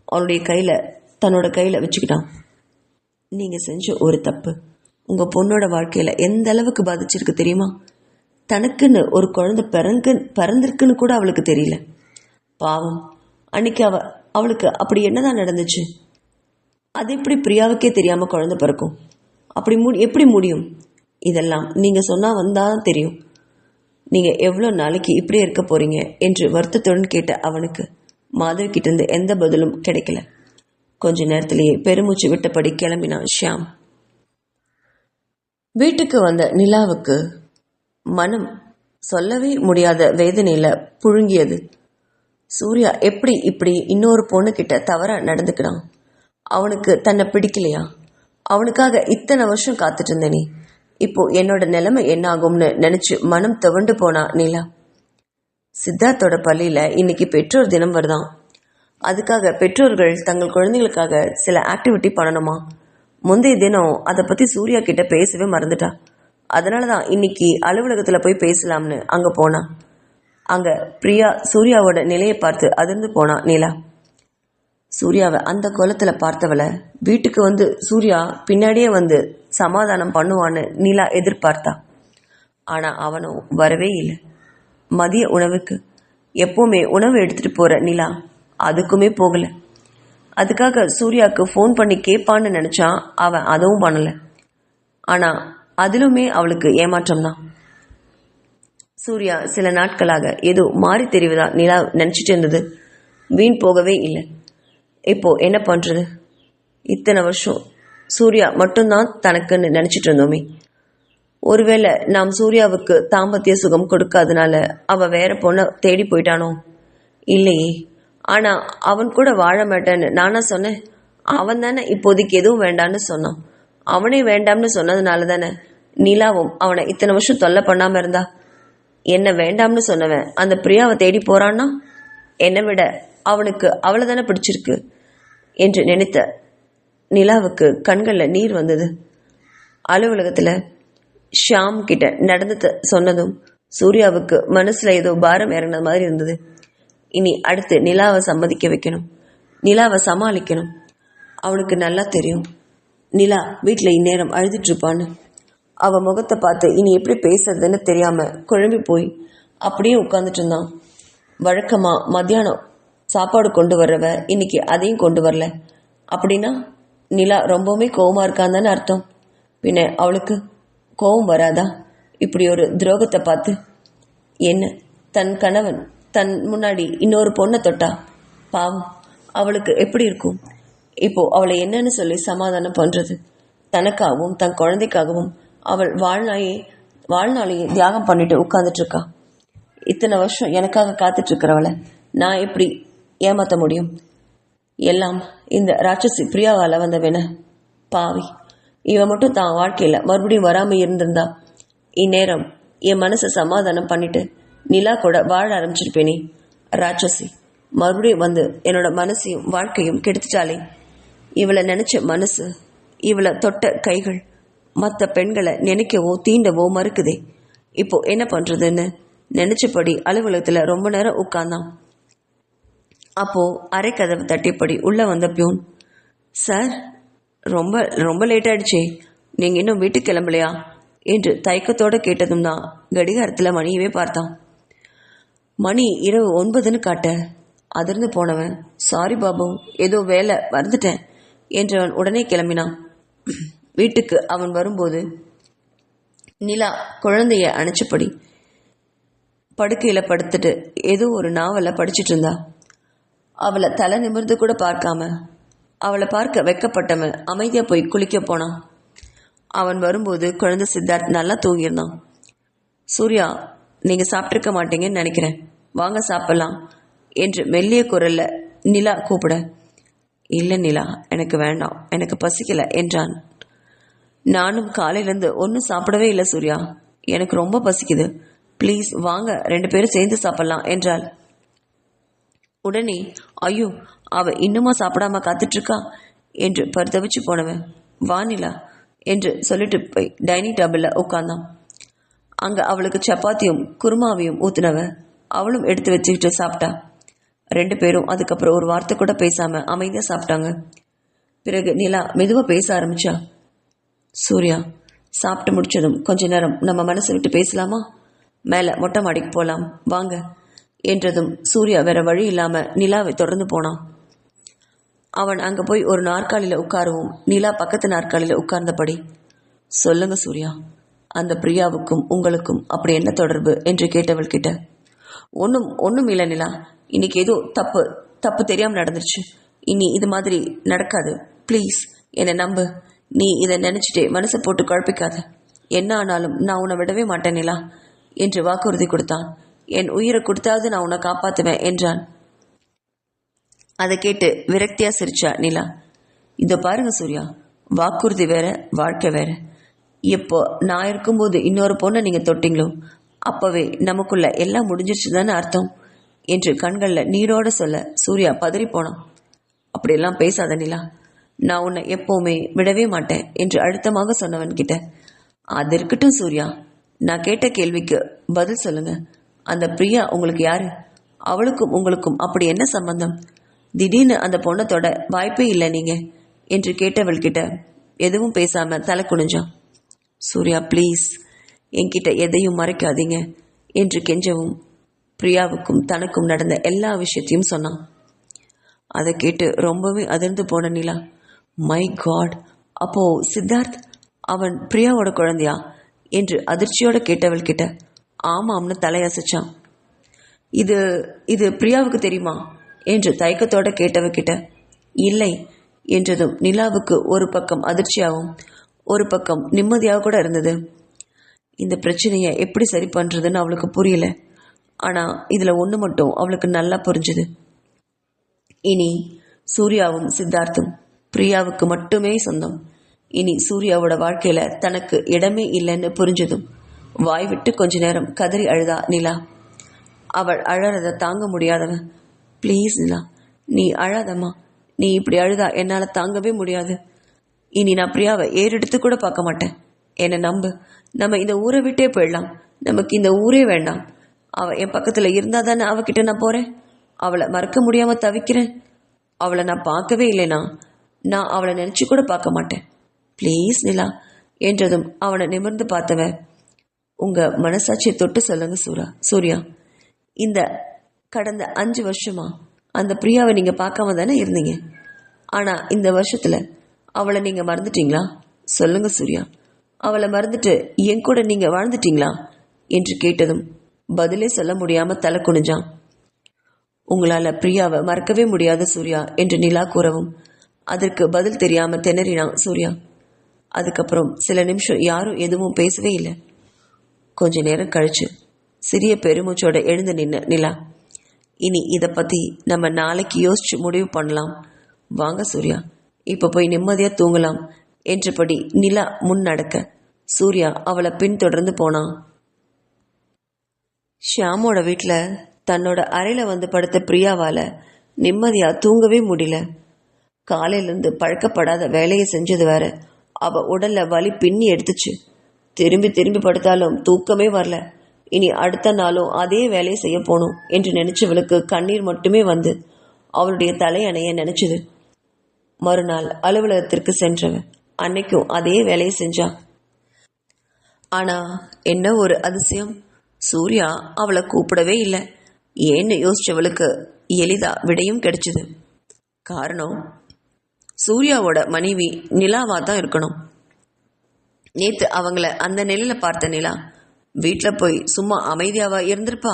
அவனுடைய கையில் தன்னோட கையில் வச்சுக்கிட்டான். நீங்கள் செஞ்ச ஒரு தப்பு உங்கள் பொண்ணோட வாழ்க்கையில் எந்த அளவுக்கு பாதிச்சிருக்கு தெரியுமா? தனக்குன்னு ஒரு குழந்தை பிறந்திருக்குன்னு கூட அவளுக்கு தெரியல. பாவம், அன்னைக்கு அவளுக்கு அப்படி என்னதான் நடந்துச்சு? அது எப்படி பிரியாவுக்கே தெரியாமல் குழந்தை பிறக்கும்? அப்படி எப்படி முடியும்? இதெல்லாம் நீங்கள் சொன்னால் வந்தால் தெரியும். நீங்கள் எவ்வளோ நாளைக்கு இப்படியே இருக்க போகிறீங்க என்று வருத்தத்துடன் கேட்ட அவனுக்கு மாதவி கிட்டேருந்து எந்த பதிலும் கிடைக்கல. கொஞ்ச நேரத்திலேயே பெருமூச்சு விட்டபடி கிளம்பினான் ஷியாம். வீட்டுக்கு வந்த நிலாவுக்கு மனம் சொல்லவே முடியாத வேதனையில புழுங்கியது. சூர்யா எப்படி இப்படி இன்னொரு பொண்ணுக்கிட்ட தவறா நடந்துக்கிறான்? அவனுக்கு தன்னை பிடிக்கலையா? அவனுக்காக இத்தனை வருஷம் காத்துட்டு இருந்தேனே, இப்போ என்னோட நிலைமை என்ன ஆகும்னு நினைச்சு மனம் துவண்டு போனா நிலா. சித்தார்த்தோட பள்ளியில இன்னைக்கு பெற்றோர் தினம் வருதான். அதுக்காக பெற்றோர்கள் தங்கள் குழந்தைகளுக்காக சில ஆக்டிவிட்டி பண்ணணுமா? முந்தைய தினம் அதை பற்றி சூர்யா கிட்ட பேசவே மறந்துட்டா. அதனால தான் இன்னைக்கு அலுவலகத்தில் போய் பேசலாம்னு அங்கே போனான். அங்கே பிரியா சூர்யாவோட நிலையை பார்த்து அதிர்ந்து போனான் நிலா. சூர்யாவை அந்த கோலத்தில் பார்த்தவளை வீட்டுக்கு வந்து சூர்யா பின்னாடியே வந்து சமாதானம் பண்ணுவான்னு நிலா எதிர்பார்த்தா. ஆனால் அவனும் வரவே இல்லை. மதிய உணவுக்கு எப்போவுமே உணவு எடுத்துகிட்டு போகிற நிலா அதுக்குமே போகலை. அதுக்காக சூர்யாவுக்கு ஃபோன் பண்ணி கேட்பான்னு நினச்சான். அவன் அதுவும் பண்ணலை. ஆனால் அதிலுமே அவளுக்கு ஏமாற்றம் தான். சூர்யா சில நாட்களாக ஏதோ மாறி தெரிவதா நிலா நினச்சிட்டு இருந்தது. வீண் போகவே இல்லை. இப்போ என்ன பண்ணுறது? இத்தனை வருஷம் சூர்யா மட்டும்தான் தனக்குன்னு நினச்சிட்டு இருந்தோமே. ஒருவேளை நாம் சூர்யாவுக்கு தாம்பத்திய சுகம் கொடுக்காதனால அவன் வேற பொண்ணை தேடி போயிட்டானோ? இல்லையே. ஆனால் அவன் கூட வாழ மாட்டேன்னு நானா சொன்னேன்? அவன் தானே இப்போதைக்கு எதுவும் வேண்டான்னு சொன்னான். அவனே வேண்டாம்னு சொன்னதுனால தானே நிலாவும் அவனை இத்தனை வருஷம் தொல்லை பண்ணாமல் இருந்தா. என்ன வேண்டாம்னு சொன்னவன் அந்த பிரியாவை தேடி போறான்னா என்னை விட அவனுக்கு அவளை தானே பிடிச்சிருக்கு என்று நினைத்த நிலாவுக்கு கண்களில் நீர் வந்தது. அலுவலகத்தில் ஷியாம் கிட்ட நடந்து சொன்னதும் சூர்யாவுக்கு மனசில் ஏதோ பாரம் இறங்கின மாதிரி இருந்தது. இனி அடுத்து நிலாவை சம்மதிக்க வைக்கணும், நிலாவை சமாளிக்கணும். அவனுக்கு நல்லா தெரியும் நிலா வீட்டில் இந்நேரம் அழுதுட்டு இருப்பான்னு. அவள் முகத்தை பார்த்து இனி எப்படி பேசுறதுன்னு தெரியாமல் குழம்பி போய் அப்படியே உட்காந்துட்டு இருந்தான். வழக்கமாக மத்தியானம் சாப்பாடு கொண்டு வர்றவ இன்னைக்கு அதையும் கொண்டு வரல. அப்படின்னா நிலா ரொம்பவுமே கோவமாக இருக்கான்னு தானே அர்த்தம். பின்ன அவளுக்கு கோவம் வராதா இப்படி ஒரு துரோகத்தை பார்த்து? என்ன, தன் கணவன் தன் முன்னாடி இன்னொரு பொண்ணை தொட்டா பாவம் அவளுக்கு எப்படி இருக்கும்? இப்போ அவளை என்னன்னு சொல்லி சமாதானம் பண்ணுறது? தனக்காகவும் தன் குழந்தைக்காகவும் அவள் வாழ்நாளையே தியாகம் பண்ணிட்டு உட்கார்ந்துட்டு இருக்கா. இத்தனை வருஷம் எனக்காக காத்துட்டு இருக்கிறவளை நான் எப்படி ஏமாற்ற முடியும்? எல்லாம் இந்த ராட்சசி பிரியாவால் வந்தவன. பாவி, இவன் மட்டும் தான் வாழ்க்கையில் மறுபடியும் வராமல் இருந்திருந்தா இந்நேரம் என் மனசை சமாதானம் பண்ணிட்டு நிலா கூட வாழ ஆரம்பிச்சிருப்பேனே. ராட்சசி மறுபடியும் வந்து என்னோட மனசையும் வாழ்க்கையும் கெடுத்துட்டாலே. இவளை நினைச்ச மனசு, இவளை தொட்ட கைகள் மற்ற பெண்களை நினைக்கவோ தீண்டவோ மறுக்குதே. இப்போ என்ன பண்றதுன்னு நினைச்சபடி அலுவலகத்தில் ரொம்ப நேரம் உட்கார்ந்தான். அப்போ அரைக்கதவு தட்டியபடி உள்ள வந்த பியூன், சார் ரொம்ப ரொம்ப லேட் ஆயிடுச்சே, நீங்க இன்னும் வீட்டுக்கு கிளம்பலையா என்று தயக்கத்தோடு கேட்டதும் தான் கடிகாரத்தில் மணியவே பார்த்தான். மணி இரவு 9ன்னு காட்ட அதிர்ந்து போனவன், சாரி பாபு, ஏதோ வேலை வந்துட்டேன் என்றவன் உடனே கிளம்பினான். வீட்டுக்கு அவன் வரும்போது நிலா குழந்தைய அணைச்சபடி படுக்கையில் படுத்துட்டு ஏதோ ஒரு நாவலை படிச்சுட்டு இருந்தா. அவளை தலை நிமிர்ந்து கூட பார்க்காம அவளை பார்க்க வெக்கப்பட்டவன் அமைதியாக போய் குளிக்க போனான். அவன் வரும்போது குழந்தை சித்தார்த் நல்லா தூங்கியிருந்தான். சூர்யா, நீங்கள் சாப்பிட்ருக்க மாட்டீங்கன்னு நினைக்கிறேன், வாங்க சாப்பிடலாம் என்று மெல்லிய குரல்ல நிலா கூப்பிட, இல்லை நிலா, எனக்கு வேண்டாம், எனக்கு பசிக்கல என்றான். நானும் காலையிலேருந்து ஒன்றும் சாப்பிடவே இல்லை சூர்யா, எனக்கு ரொம்ப பசிக்குது, ப்ளீஸ் வாங்க 2 பேரும் சேர்ந்து சாப்பிடலாம் என்றாள். உடனே ஐயோ அவ இன்னுமா சாப்பிடாம காத்துட்ருக்கா என்று பரிதவிச்சு போனவன் வானிலா என்று சொல்லிட்டு போய் டைனிங் டேபிளில் உட்கார்ந்தான். அங்கே அவளுக்கு சப்பாத்தியும் குருமாவையும் ஊத்துனவ அவளும் எடுத்து வச்சுக்கிட்டு சாப்பிட்டா. 2 பேரும் அதுக்கப்புறம் ஒரு வார்த்தை கூட பேசாம அமைதியாக சாப்பிட்டாங்க. பிறகு நிலா மெதுவாக பேச ஆரம்பிச்சா. சூர்யா, சாப்பிட்டு முடிச்சதும் கொஞ்ச நேரம் நம்ம மனசை விட்டு பேசலாமா? மேலே மொட்டை மாடிக்கு போகலாம் வாங்க என்றதும் சூர்யா வேற வழி இல்லாமல் நிலாவை தொடர்ந்து போனான். அவன் அங்கே போய் ஒரு நாற்காலியில் உட்காரவும் நிலா பக்கத்து நாற்காலியில் உட்கார்ந்தபடி, சொல்லுங்க சூர்யா, அந்த பிரியாவுக்கும் உங்களுக்கும் அப்படி என்ன தொடர்பு என்று கேட்டவள் கிட்ட. ஒன்றும் இல்லை நிலா, இன்னைக்கு ஏதோ தப்பு தெரியாமல் நடந்துருச்சு, இனி இது மாதிரி நடக்காது, ப்ளீஸ் என்னை நம்பு, நீ இதை நினச்சிட்டே மனசை போட்டு குழப்பிக்காத, என்ன ஆனாலும் நான் உன்னை விடவே மாட்டேன் நிலா என்று வாக்குறுதி கொடுத்தான். என் உயிரை கொடுத்தாவது நான் உன்னை காப்பாற்றுவேன் என்றான். அதை கேட்டு விரக்தியாக சிரிச்சா நிலா. இதை பாருங்க சூர்யா, வாக்குறுதி வேற வாழ்க்கை வேற. எப்போ நான் இருக்கும்போது இன்னொரு பொண்ணை நீங்கள் தொட்டிங்களோ அப்போவே நமக்குள்ள எல்லாம் முடிஞ்சிருச்சு தானே அர்த்தம் என்று கண்களில் நீரோடு சொல்ல சூர்யா பதறி போனான். அப்படியெல்லாம் பேசாத நிலா, நான் உன்னை எப்போவுமே விடவே மாட்டேன் என்று அழுத்தமாக சொன்னவன் கிட்ட, அது இருக்கட்டும் சூர்யா, நான் கேட்ட கேள்விக்கு பதில் சொல்லுங்க, அந்த பிரியா உங்களுக்கு யாரு? அவளுக்கும் உங்களுக்கும் அப்படி என்ன சம்பந்தம்? திடீர்னு அந்த பொண்ணத்தோட வாய்ப்பே இல்லை நீங்க என்று கேட்டவள் கிட்ட எதுவும் பேசாம தலை குனிஞ்சான். சூர்யா ப்ளீஸ் என்கிட்ட எதையும் மறைக்காதீங்க என்று கெஞ்சவும் பிரியாவுக்கும் தனக்கும் நடந்த எல்லா விஷயத்தையும் சொன்னான். அதை கேட்டு ரொம்பவே அதிர்ந்து போன நிலா, மை காட், அப்போ சித்தார்த் அவன் பிரியாவோட குழந்தையா என்று அதிர்ச்சியோட கேட்டவள் கிட்ட ஆமாம்னு தலையசைச்சான். இது பிரியாவுக்கு தெரியுமா என்று தயக்கத்தோட கேட்டவகிட்ட இல்லை என்றதும் நிலாவுக்கு ஒரு பக்கம் அதிர்ச்சியாகவும் ஒரு பக்கம் நிம்மதியாக கூட இருந்தது. இந்த பிரச்சனையை எப்படி சரி பண்ணுறதுன்னு அவளுக்கு புரியல. ஆனால் இதில் ஒன்று மட்டும் அவளுக்கு நல்லா புரிஞ்சுது. இனி சூர்யாவும் சித்தார்த்தும் பிரியாவுக்கு மட்டுமே சொந்தம். இனி சூர்யாவோட வாழ்க்கையில் தனக்கு இடமே இல்லைன்னு புரிஞ்சதும் வாய் விட்டு கொஞ்ச நேரம் கதறி அழுதா நிலா. அவள் அழறதை தாங்க முடியாதவன், ப்ளீஸ் நிலா நீ அழாதம்மா, நீ இப்படி அழுதா என்னால் தாங்கவே முடியாது. இனி நான் பிரியாவை ஏறெடுத்து கூட பார்க்க மாட்டேன், என்னை நம்பு, நம்ம இந்த ஊரை விட்டே போயிடலாம், நமக்கு இந்த ஊரே வேண்டாம். அவள் என் பக்கத்தில் இருந்தால் தானே அவகிட்ட நான் போகிறேன், அவளை மறக்க முடியாமல் தவிக்கிறேன். அவளை நான் பார்க்கவே இல்லைனா நான் அவளை நினச்சி கூட பார்க்க மாட்டேன், ப்ளீஸ் நிலா என்றதும் அவனை நிமிர்ந்து பார்த்தவன், உங்கள் மனசாட்சியை தொட்டு சொல்லுங்க சூர்யா, இந்த கடந்த 5 வருஷமா அந்த பிரியாவை நீங்கள் பார்க்காம தானே இருந்தீங்க, ஆனால் இந்த வருஷத்தில் அவளை நீங்கள் மறந்துட்டீங்களா? சொல்லுங்க சூர்யா, அவளை மறந்துட்டு என் கூட நீங்கள் வாழ்ந்துட்டீங்களா என்று கேட்டதும் பதிலே சொல்ல முடியாமல் தலை குனிஞ்சான். உங்களால் பிரியாவை மறக்கவே முடியாது சூர்யா என்று நிலா கூறவும் அதற்கு பதில் தெரியாமல் திணறினான் சூர்யா. அதுக்கப்புறம் சில நிமிஷம் யாரும் எதுவும் பேசவே இல்லை. கொஞ்ச நேரம் கழிச்சு சிறிய பெருமூச்சோட எழுந்து நின்ன நிலா, இனி இதை பற்றி நம்ம நாளைக்கு யோசிச்சு முடிவு பண்ணலாம், வாங்க சூர்யா இப்போ போய் நிம்மதியாக தூங்கலாம் என்றபடி நிலா முன் நடக்க சூர்யா அவளை பின்தொடர்ந்து போனான். ஷியாமோட வீட்டில் தன்னோட அறையில் வந்து படுத்த பிரியாவால் நிம்மதியாக தூங்கவே முடியல. காலையிலேருந்து பழக்கப்படாத வேலையை செஞ்சது வேற அவள் உடலில் வலி பின்னி எடுத்துச்சு. திரும்பி படுத்தாலும் தூக்கமே வரல. இனி அடுத்த நாளும் அதே வேலையை செய்ய போகணும் என்று நினைச்சவளுக்கு கண்ணீர் மட்டுமே வந்து அவளுடைய தலையணையை நினைச்சது. மறுநாள் அலுவலகத்திற்கு சென்றவன் அன்னைக்கும் அதே வேலையை செஞ்சான். ஆனா என்ன ஒரு அதிசயம், சூர்யா அவளை கூப்பிடவே இல்லை. ஏன்னு யோசிச்சவளுக்கு எளிதா விடையும் கிடைச்சது. காரணம், சூர்யாவோட மனைவி நிலாவா தான் இருக்கணும். நேற்று அவங்கள அந்த நிலையில பார்த்த நிலா வீட்டில் போய் சும்மா அமைதியாவா இருந்திருப்பா?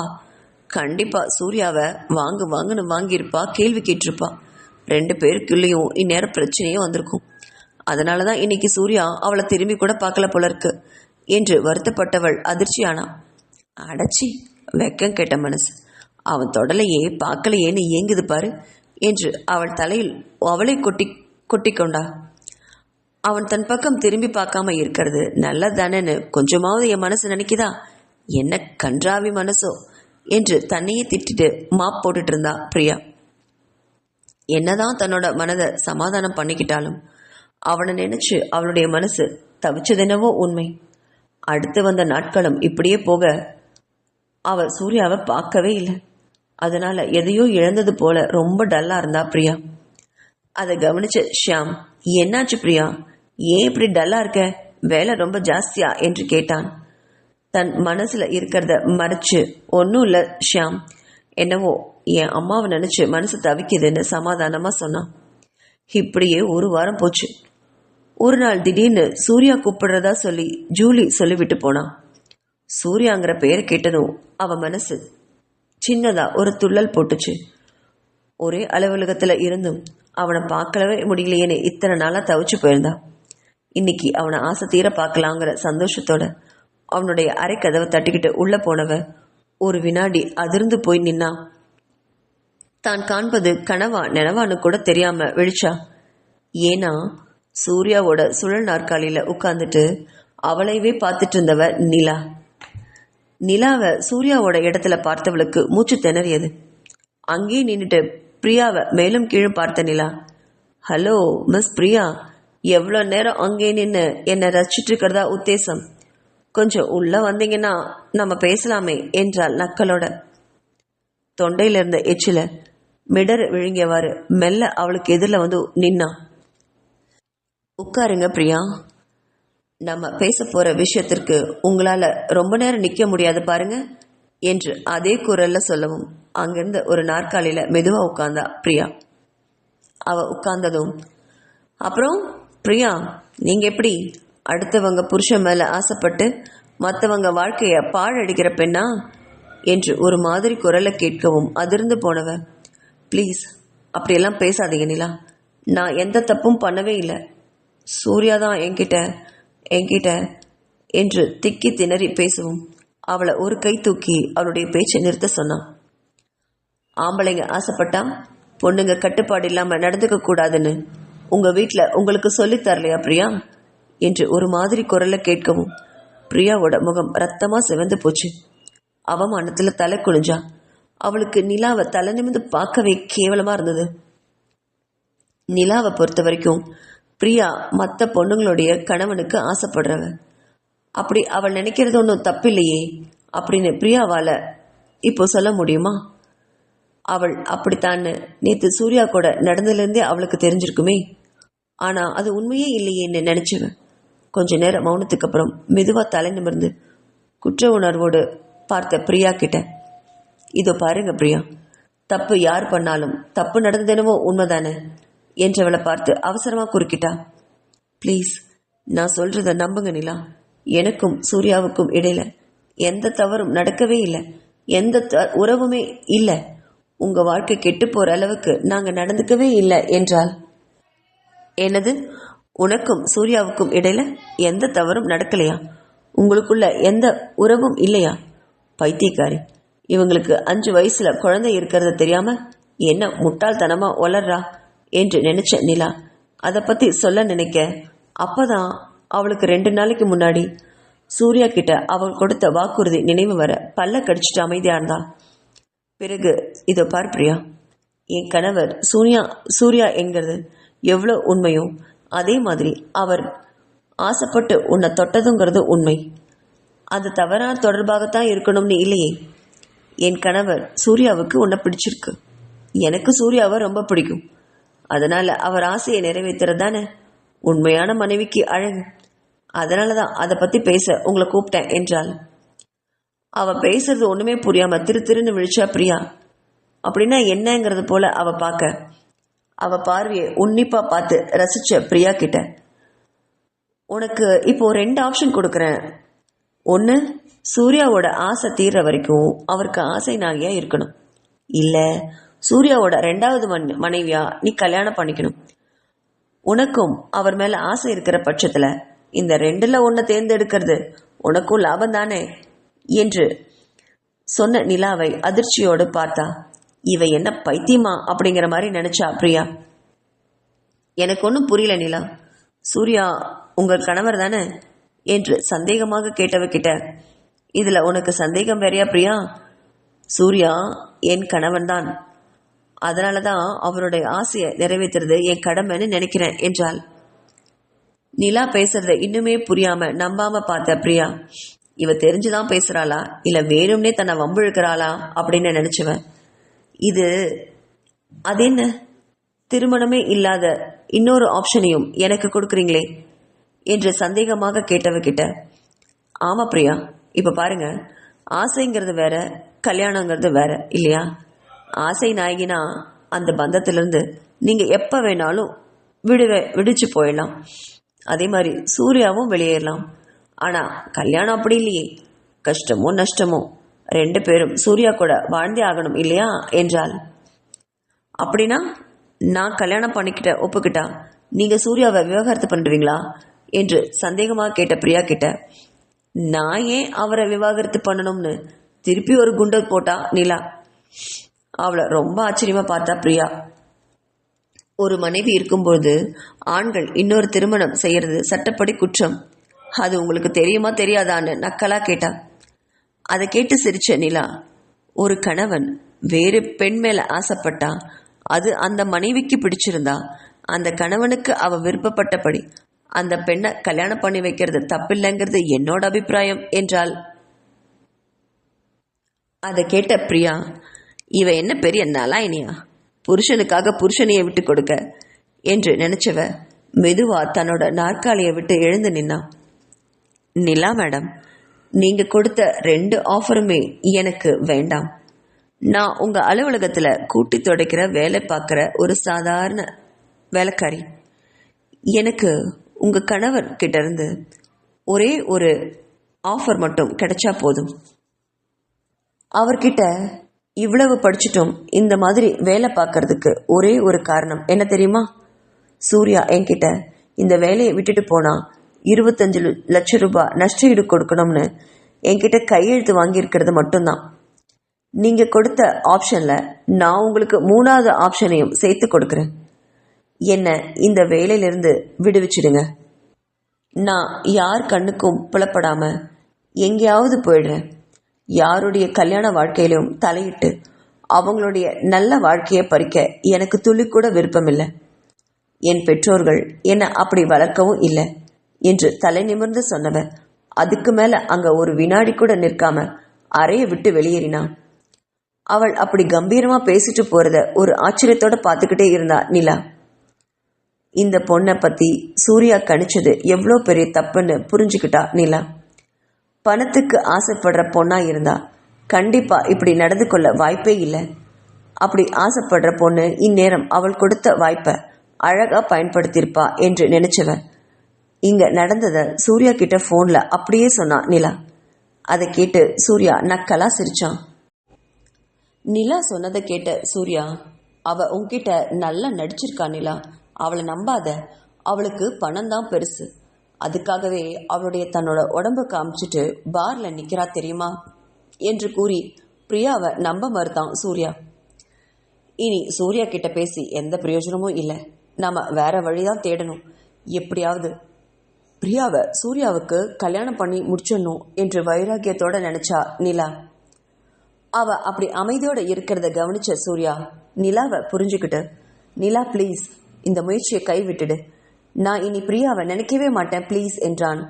கண்டிப்பா சூர்யாவை வாங்குன்னு வாங்கியிருப்பா, கேள்வி கேட்டிருப்பா. 2 பேருக்குள்ளேயும் இந்நேரம் பிரச்சனையும் வந்திருக்கும். அதனால தான் இன்னைக்கு சூர்யா அவளை திரும்பி கூட பார்க்கல போல இருக்கு என்று வருத்தப்பட்டவள் அதிர்ச்சியானா. அடைச்சி வெக்கம் கேட்ட மனசு, அவன் தொடலையே பார்க்கலையேன்னு ஏங்குது பாரு என்று அவள் தலையில் அவளை கொட்டி கொண்டா. அவன் தன் பக்கம் திரும்பி பார்க்காம இருக்கிறது நல்லதானேன்னு கொஞ்சமாவது என் மனசு நினைக்குதா? என்ன கன்றாவி மனசோ என்று தன்னையே திட்டிட்டு மாப் போட்டுட்டு இருந்தா பிரியா. என்னதான் தன்னோட மனதை சமாதானம் பண்ணிக்கிட்டாலும் அவனை நினைச்சு அவளுடைய மனசு தவிச்சதெனவோ உண்மை. அடுத்து வந்த நாட்களும் இப்படியே போக அவ சூர்யாவை பார்க்கவே இல்லை. அதனால எதையோ இழந்தது போல ரொம்ப டல்லா இருந்தா பிரியா. அதை கவனிச்ச ஷியாம், என்னாச்சு பிரியா, ஏன் இப்படி டல்லா இருக்க, வேலை ரொம்ப ஜாஸ்தியா என்று கேட்டான். தன் மனசுல இருக்கிறத மறைச்சு, ஒன்றும் இல்லை ஷியாம், என்னவோ என் அம்மாவை நினைச்சு மனசு தவிக்குதுன்னு சமாதானமா சொன்னான். இப்படியே ஒரு வாரம் போச்சு. ஒரு நாள் திடீர்னு சூர்யா கூப்பிடுறதா சொல்லி ஜூலி சொல்லிவிட்டு போனான். சூர்யாங்கிற பெயரை கேட்டதும் அவன் மனசு சின்னதா ஒரு துள்ளல் போட்டுச்சு. ஒரே அலுவலகத்துல இருந்தும் அவனை பார்க்கலவே முடியலையேன்னு இத்தனை நாளா தவிச்சு போயிருந்தான். இன்னைக்கு அவனை ஆசை தீர பார்க்கலாங்கிற சந்தோஷத்தோட அவனுடைய அரை கதவை தட்டிக்கிட்டு உள்ள போனவ ஒரு வினாடி அதிர்ந்து போய் நின்னா. தான் காண்பது கனவா நினவான்னு கூட தெரியாம விழிச்சா. ஏன்னா சூர்யாவோட சுழல் நாற்காலியில உட்கார்ந்துட்டு அவளைவே பார்த்துட்டு இருந்தவ நிலா. நிலாவை சூர்யாவோட இடத்துல பார்த்தவளுக்கு மூச்சு திணறியது. அங்கேயே நின்றுட்டு பிரியாவை மேலும் கீழும் பார்த்த நிலா, ஹலோ மிஸ் பிரியா, எவ்வளோ நேரம் அங்கே நின்று என்னை ரசிச்சுட்டு இருக்கிறதா உத்தேசம்? கொஞ்சம் உள்ள வந்தீங்கன்னா நம்ம பேசலாமே என்றாள் நக்கலோட. தொண்டையில இருந்த எச்சில மிடர் விழுங்கியவாறு மெல்ல அவளுக்கு எதிரில் வந்து நின்னா. உட்காருங்க பிரியா, நம்ம பேச போற விஷயத்திற்கு உங்களால ரொம்ப நேரம் நிக்க முடியாது பாருங்க என்று அதே குரல்ல சொல்லவும் அங்கிருந்த ஒரு நாற்காலியில மெதுவா உட்கார்ந்தா பிரியா. அவ உட்கார்ந்ததும், அப்புறம் பிரியா, நீங்க எப்படி அடுத்தவங்க புருஷன் மேல ஆசைப்பட்டு மற்றவங்க வாழ்க்கைய பாழடிக்கிற பெண்ணா என்று ஒரு மாதிரி குரலை கேட்கவும் அதிர்ந்து போனவ, ப்ளீஸ் அப்படியெல்லாம் பேசாதீங்க நிலா, நான் எந்த தப்பும் பண்ணவே இல்லை, சூர்யா தான் என்கிட்ட என்று திக்கி திணறி பேசவும் அவளை ஒரு கை தூக்கி அவளுடைய பேச்சை நிறுத்த சொன்னான். ஆம்பளைங்க ஆசைப்பட்டா பொண்ணுங்க கட்டுப்பாடு இல்லாம நடந்துக்க கூடாதுன்னு உங்க வீட்டில் உங்களுக்கு சொல்லித் தரலையா பிரியா என்று ஒரு மாதிரி குரலை கேட்கவும் பிரியாவோட முகம் ரத்தமா சிவந்து போச்சு. அவமானத்துல தலை குனிஞ்சா. அவளுக்கு நிலாவை தலை நிமிந்து பார்க்கவே கேவலமா இருந்தது. நிலாவை பொறுத்த வரைக்கும் பிரியா மற்ற பொண்ணுங்களுடைய கணவனுக்கு ஆசைப்படுறவ. அப்படி அவள் நினைக்கிறது ஒன்றும் தப்பில்லையே அப்படின்னு பிரியாவால இப்போ சொல்ல முடியுமா? அவள் அப்படித்தான்னு நேற்று சூர்யா கூட நடந்ததுலேருந்தே அவளுக்கு தெரிஞ்சிருக்குமே. ஆனா அது உண்மையே இல்லையேன்னு நினைச்சுவேன். கொஞ்ச நேரம் மௌனத்துக்கு அப்புறம் மெதுவா தலை நிமிர்ந்து குற்ற உணர்வோடு பார்த்த பிரியா கிட்ட, இதோ பாருங்க பிரியா, தப்பு யார் பண்ணாலும் தப்பு நடந்ததெனவோ உண்மைதானே என்றவளை பார்த்து அவசரமா குறுக்கிட்டா. ப்ளீஸ் நான் சொல்றத நம்புங்க நிலா, எனக்கும் சூர்யாவுக்கும் இடையில எந்த தவறும் நடக்கவே இல்லை, எந்த உறவுமே இல்லை, உங்க வாழ்க்கை கெட்டு போற அளவுக்கு நாங்க நடந்துக்கவே இல்லை என்றால். என்னது, உனக்கும் சூர்யாவுக்கும் இடையில எந்த தவறும் நடக்கலையா? உங்களுக்குள்ள எந்த உறவும் இல்லையா? பைத்தியக்காரி, இவங்களுக்கு 5 வயசுல குழந்தை இருக்கிறது தெரியாம என்ன முட்டாள்தனமா வளர்றா என்று நினைச்ச நிலா அதை பத்தி சொல்ல நினைக்க, அப்பதான் அவளுக்கு 2 நாளைக்கு முன்னாடி சூர்யா கிட்ட அவள் கொடுத்த வாக்குறுதி நினைவு வர பல்ல கடிச்சிட்டு அமைதியா இருந்தா. பிறகு இதோ பார் பிரியா, என் கணவர் சூர்யா என்கிறது எவ்வளோ உண்மையோ அதே மாதிரி அவர் ஆசைப்பட்டு உன்னை தொட்டதுங்கிறது உண்மை. அது தவறான தொடர்பாகத்தான் இருக்கணும்னு இல்லையே. என் கணவர் சூர்யாவுக்கு உன்னை பிடிச்சிருக்கு, எனக்கு சூர்யாவை ரொம்ப பிடிக்கும். அதனால அவர் ஆசையை நிறைவேற்றுறது தானே உண்மையான மனைவிக்கு அழகு. அதனால தான் அதை பற்றி பேச உங்களை கூப்பிட்டேன் என்றாள். அவ பேசுறது ஒன்றுமே புரியாம திருன்னு விழிச்சா பிரியா. அப்படின்னா என்னங்கிறது போல அவ பார்க்க, அவ பார்வையை உன்னிப்பா பார்த்து ரசிச்ச பிரியா கிட்ட, உனக்கு இப்போ 2 ஆப்ஷன் கொடுக்குறேன். ஒன்று, சூர்யாவோட ஆசை தீர்ற வரைக்கும் அவருக்கு ஆசை நாகியா இருக்கணும். இல்லை சூர்யாவோட 2வது மனைவியா நீ கல்யாணம் பண்ணிக்கணும். உனக்கும் அவர் மேல ஆசை இருக்கிற பட்சத்துல இந்த 2ல் ஒன்றை தேர்ந்தெடுக்கிறது உனக்கும் லாபம் தானே என்று சொன்ன நிலாவை அதிர்ச்சியோடு பார்த்தா. இவ என்ன பைத்தியமா அப்படிங்கிற மாதிரி நினைச்சா பிரியா. எனக்கு ஒன்றும் புரியல நிலா, சூர்யா உங்கள் கணவர் தானே என்று சந்தேகமாக கேட்டவகிட்ட, இதுல உனக்கு சந்தேகம் வேறையா பிரியா? சூர்யா என் கணவன் தான், அதனால தான் அவருடைய ஆசையை நிறைவேற்றுறது என் கடமைன்னு நினைக்கிறேன் என்றாள். நிலா பேசுறத இன்னுமே புரியாம நம்பாம பார்த்த பிரியா, இவ தெரிஞ்சுதான் பேசுறாளா இல்ல வேணும்னே தன்னை வம்பிழுக்கிறாளா அப்படின்னு நினைச்சுவன். அது என்ன, திருமணமே இல்லாத இன்னொரு ஆப்ஷனையும் எனக்கு கொடுக்குறீங்களே என்று சந்தேகமாக கேட்டவகிட்ட, ஆமா பிரியா, இப்ப பாருங்க, ஆசைங்கிறது வேற, கல்யாணங்கிறது வேற இல்லையா? ஆசை நாயகினா அந்த பந்தத்திலிருந்து நீங்க எப்ப வேணாலும் விடுச்சு போயிடலாம். அதே மாதிரி சூர்யாவும் வெளியேறலாம். ஆனா கல்யாணம் அப்படி இல்லையே, கஷ்டமோ நஷ்டமோ 2 பேரும் சூர்யா கூட வாழ்ந்தே ஆகணும் இல்லையா என்றாள். அப்படின்னா நான் கல்யாணம் பண்ணிக்கிட்ட ஒப்புக்கிட்டா நீங்க சூர்யாவை விவாகரத்து பண்ணுவீங்களா என்று சந்தேகமாக கேட்ட பிரியா கிட்ட, நான் ஏன் அவரை விவாகரத்து பண்ணணும்னு திருப்பி ஒரு குண்டை போட்டா நிலா. அவளை ரொம்ப ஆச்சரியமா பார்த்தா பிரியா. ஒரு மனைவி இருக்கும்போது ஆண்கள் இன்னொரு திருமணம் செய்யறது சட்டப்படி குற்றம், அது உங்களுக்கு தெரியுமா தெரியாதான்னு நக்கலா கேட்டா. அதை கேட்டு சிரிச்ச நிலா, ஒரு கணவன் வேறு பெண் மேல ஆசைப்பட்டா அது அந்த மனைவிக்கு பிடிச்சிருந்தா அந்த கணவனுக்கு அவ விருப்பப்பட்டபடி அந்த பெண்ணை கல்யாணம் பண்ணி வைக்கிறது தப்பில்லைங்கிறது என்னோட அபிப்பிராயம் என்றாள். அதை கேட்ட பிரியா, இவ என்ன பெரிய நலாயினியா, புருஷனுக்காக புருஷனையை விட்டு கொடுக்க என்று நினைச்சவ மெதுவா தன்னோட நாற்காலியை விட்டு எழுந்து நின்னா. நிலா மேடம், நீங்க கொடுத்த 2 ஆஃபருமே எனக்கு வேண்டாம். நான் உங்க அலுவலகத்துல கூட்டி துடைக்கிற வேலை பார்க்குற ஒரு சாதாரண வேலைக்காரி. எனக்கு உங்க கணவர் கிட்ட இருந்து ஒரே ஒரு ஆஃபர் மட்டும் கிடைச்சா போதும். அவர்கிட்ட இவ்வளவு படிச்சுட்டும் இந்த மாதிரி வேலை பார்க்கறதுக்கு ஒரே ஒரு காரணம் என்ன தெரியுமா? சூர்யா என்கிட்ட இந்த வேலையை விட்டுட்டு போனா 25 லட்சம் ரூபாய் நஷ்ட ஈடு கொடுக்கணும்னு என்கிட்ட கையெழுத்து வாங்கியிருக்கிறது மட்டும்தான். நீங்க கொடுத்த ஆப்ஷன்ல நான் உங்களுக்கு 3வது ஆப்ஷனையும் சேர்த்து கொடுக்குறேன். என்ன இந்த வேலையிலிருந்து விடுவிச்சிடுங்க. நான் யார் கண்ணுக்கும் புலப்படாம எங்கேயாவது போயிடுறேன். யாருடைய கல்யாண வாழ்க்கையிலும் தலையிட்டு அவங்களுடைய நல்ல வாழ்க்கையை பறிக்க எனக்கு துளி கூட விருப்பம் இல்லை. என் பெற்றோர்கள் என்னை அப்படி வளர்க்கவும் இல்லை என்று தலை நிமிர்ந்து சொன்னவன் அதுக்கு மேல அங்க ஒரு வினாடி கூட நிற்காம அறையை விட்டு வெளியேறினான். அவள் அப்படி கம்பீரமா பேசிட்டு போறத ஒரு ஆச்சரியத்தோட பார்த்துக்கிட்டே இருந்தா நிலா. இந்த பொண்ணை பத்தி சூர்யா கணிச்சது எவ்வளோ பெரிய தப்புன்னு புரிஞ்சுக்கிட்டா நிலா. பணத்துக்கு ஆசைப்படுற பொண்ணா இருந்தா கண்டிப்பா இப்படி நடந்து கொள்ள வாய்ப்பே இல்லை. அப்படி ஆசைப்படுற பொண்ணு இந்நேரம் அவள் கொடுத்த வாய்ப்பை அழகா பயன்படுத்தியிருப்பா என்று நினைச்சவன் இங்க நடந்ததை சூர்யா கிட்ட போன்ல அப்படியே சொன்னா நிலா. அதை கேட்டு சூர்யா நக்கலா சிரிச்சான். நிலா சொன்னதை கேட்ட சூர்யா, அவ உன்கிட்ட நல்லா நடிச்சிருக்கா நிலா, அவளை நம்பாத, அவளுக்கு பணம் தான் பெருசு, அதுக்காகவே அவளுடைய தன்னோட உடம்பு காமிச்சிட்டு பார்ல நிக்கிறா தெரியுமா என்று கூறி பிரியாவை நம்ப மறுத்தான் சூர்யா. இனி சூர்யா கிட்ட பேசி எந்த பிரயோஜனமும் இல்லை, நாம வேற வழிதான் தேடணும். எப்படியாவது பிரியாவை சூர்யாவுக்கு கல்யாணம் பண்ணி முடிச்சிடணும் என்று வைராக்கியத்தோட நினைச்சா நிலா. அவ அப்படி அமைதியோட இருக்கிறத கவனிச்ச சூர்யா நிலாவை புரிஞ்சுக்கிட்டு, நிலா ப்ளீஸ் இந்த முயற்சியை கைவிட்டுடு, நான் இனி பிரியாவை நினைக்கவே மாட்டேன் ப்ளீஸ் என்றான்.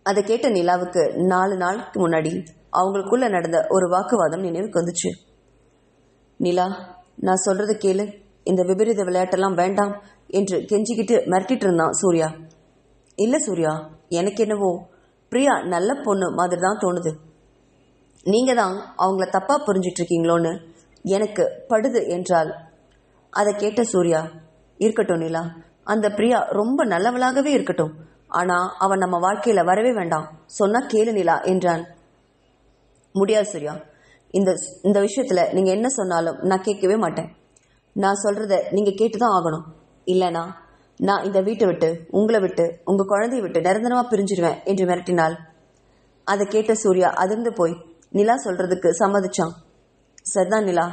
அதை கேட்ட நிலாவுக்கு 4 நாளுக்கு முன்னாடி அவங்களுக்குள்ள நடந்த ஒரு வாக்குவாதம் நினைவுக்கு வந்துச்சு. நிலா, நான் சொல்றது கேளு, இந்த விபரீத விளையாட்டெல்லாம் வேண்டாம் என்று கெஞ்சிக்கிட்டு மிரட்டிட்டு இருந்தான் சூர்யா. இல்லை சூர்யா, எனக்கு என்னவோ பிரியா நல்ல பொண்ணு மாதிரி தான் தோணுது. நீங்க தான் அவங்கள தப்பா புரிஞ்சிட்டு இருக்கீங்களோன்னு எனக்கு படுது என்றாள். அதை கேட்ட சூர்யா, இருக்கட்டும் நிலா, அந்த பிரியா ரொம்ப நல்லவளாகவே இருக்கட்டும், ஆனா அவன் நம்ம வாழ்க்கையில வரவே வேண்டாம், சொன்னா கேளு நிலா என்றான். முடியாது சூர்யா, இந்த விஷயத்துல நீங்க என்ன சொன்னாலும் நான் கேட்கவே மாட்டேன். நான் சொல்றத நீங்க கேட்டுதான் ஆகணும். இல்லைனா நான் இந்த வீட்டை விட்டு, உங்களை விட்டு, உங்க குழந்தைய விட்டு நிரந்தரமா பிரிஞ்சிருவேன் என்று மிரட்டினாள். அதை கேட்ட சூர்யா அதிர்ந்து போய் நிலா சொல்றதுக்கு சம்மதிச்சான். சரிதான் நிலா,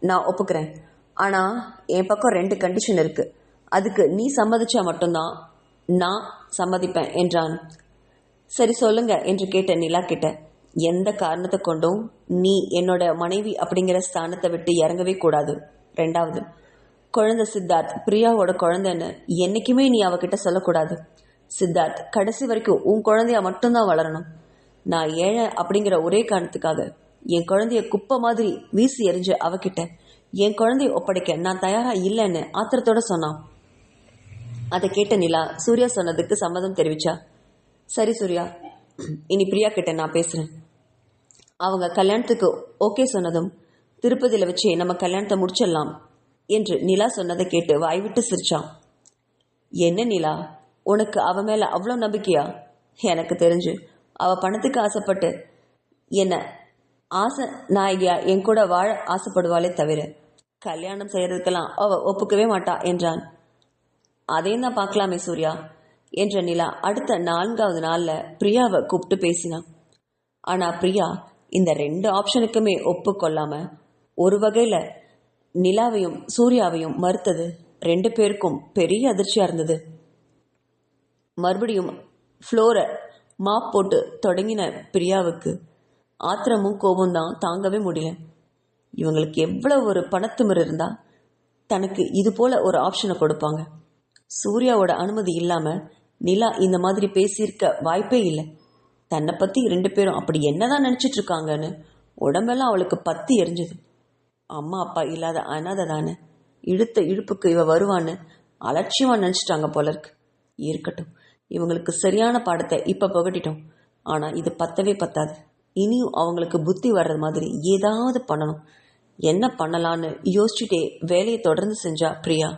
நான் ஒப்புக்கிறேன். ஆனால் என் பக்கம் 2 கண்டிஷன் இருக்குது. அதுக்கு நீ சம்மதிச்சா மட்டும்தான் நான் சம்மதிப்பேன் என்றான். சரி சொல்லுங்க என்று கேட்ட நிலா கிட்ட, எந்த காரணத்தை கொண்டும் நீ என்னோட மனைவி அப்படிங்கிற ஸ்தானத்தை விட்டு இறங்கவே கூடாது. 2வது, குழந்தை சித்தார்த் பிரியாவோட குழந்தைன்னு என்னைக்குமே நீ அவகிட்ட சொல்லக்கூடாது. சித்தார்த் கடைசி வரைக்கும் உன் குழந்தைய மட்டும்தான் வளரணும். நான் ஏழை அப்படிங்கிற ஒரே காரணத்துக்காக என் குழந்தைய குப்பை மாதிரி வீசி எறிஞ்ச அவகிட்ட என் குழந்தைய ஒப்படைக்க நான் தயாரா இல்லைன்னு ஆத்திரத்தோட சொன்னான். அதை கேட்ட நிலா சூர்யா சொன்னதுக்கு சம்மதம் தெரிவிச்சா. சரி சூர்யா, இனி பிரியா கிட்ட நான் பேசுறேன். அவங்க கல்யாணத்துக்கு ஓகே சொன்னதும் திருப்பதியில் வச்சு நம்ம கல்யாணத்தை முடிச்சிடலாம் என்று நிலா சொன்னதை கேட்டு வாய்விட்டு சிரிச்சான். என்ன நிலா, உனக்கு அவ மேல அவ்வளோ நம்பிக்கையா? எனக்கு தெரிஞ்சு அவ பணத்துக்கு ஆசைப்பட்டு என்ன ஆசை நாயகியா என் கூட வாழ ஆசைப்படுவாளே தவிர கல்யாணம் செய்யறதுக்கெல்லாம் அவ ஒப்புக்கவே மாட்டா என்றான். அதையும் தான் பார்க்கலாமே சூர்யா என்ற நிலா அடுத்த 4வது நாளில் பிரியாவை கூப்பிட்டு பேசினான். ஆனால் பிரியா இந்த 2 ஆப்ஷனுக்குமே ஒப்புக்கொள்ளாம ஒரு வகையில் நிலாவையும் சூர்யாவையும் மறுத்தது 2 பேருக்கும் பெரிய அதிர்ச்சியாக இருந்தது. மறுபடியும் ஃப்ளோரை மாப் போட்டு தொடங்கின பிரியாவுக்கு ஆத்திரமும் கோபம் தான் தாங்கவே முடியல. இவங்களுக்கு எவ்வளவு ஒரு பணத்துமிரு இருந்தால் தனக்கு இது போல ஒரு ஆப்ஷனை கொடுப்பாங்க. சூர்யாவோட அனுமதி இல்லாமல் நிலா இந்த மாதிரி பேசியிருக்க வாய்ப்பே இல்லை. தன்னை பற்றி 2 பேரும் அப்படி என்னதான் நினச்சிட்டு இருக்காங்கன்னு உடம்பெல்லாம் அவளுக்கு பத்தி எரிஞ்சுது. அம்மா அப்பா இல்லாத அனாதை தானே, இழுத்த இழுப்புக்கு இவ வருவான்னு அலட்சியமாக நினச்சிட்டாங்க போல இருக்கு. இருக்கட்டும், இவங்களுக்கு சரியான பாடத்தை இப்போ புகட்டிட்டோம். ஆனால் இது பத்தவே பத்தாது. இனியும் அவங்களுக்கு புத்தி வர்றது மாதிரி ஏதாவது பண்ணணும். என்ன பண்ணலான்னு யோசிச்சுட்டே வேலையை தொடர்ந்து செஞ்சா பிரியா.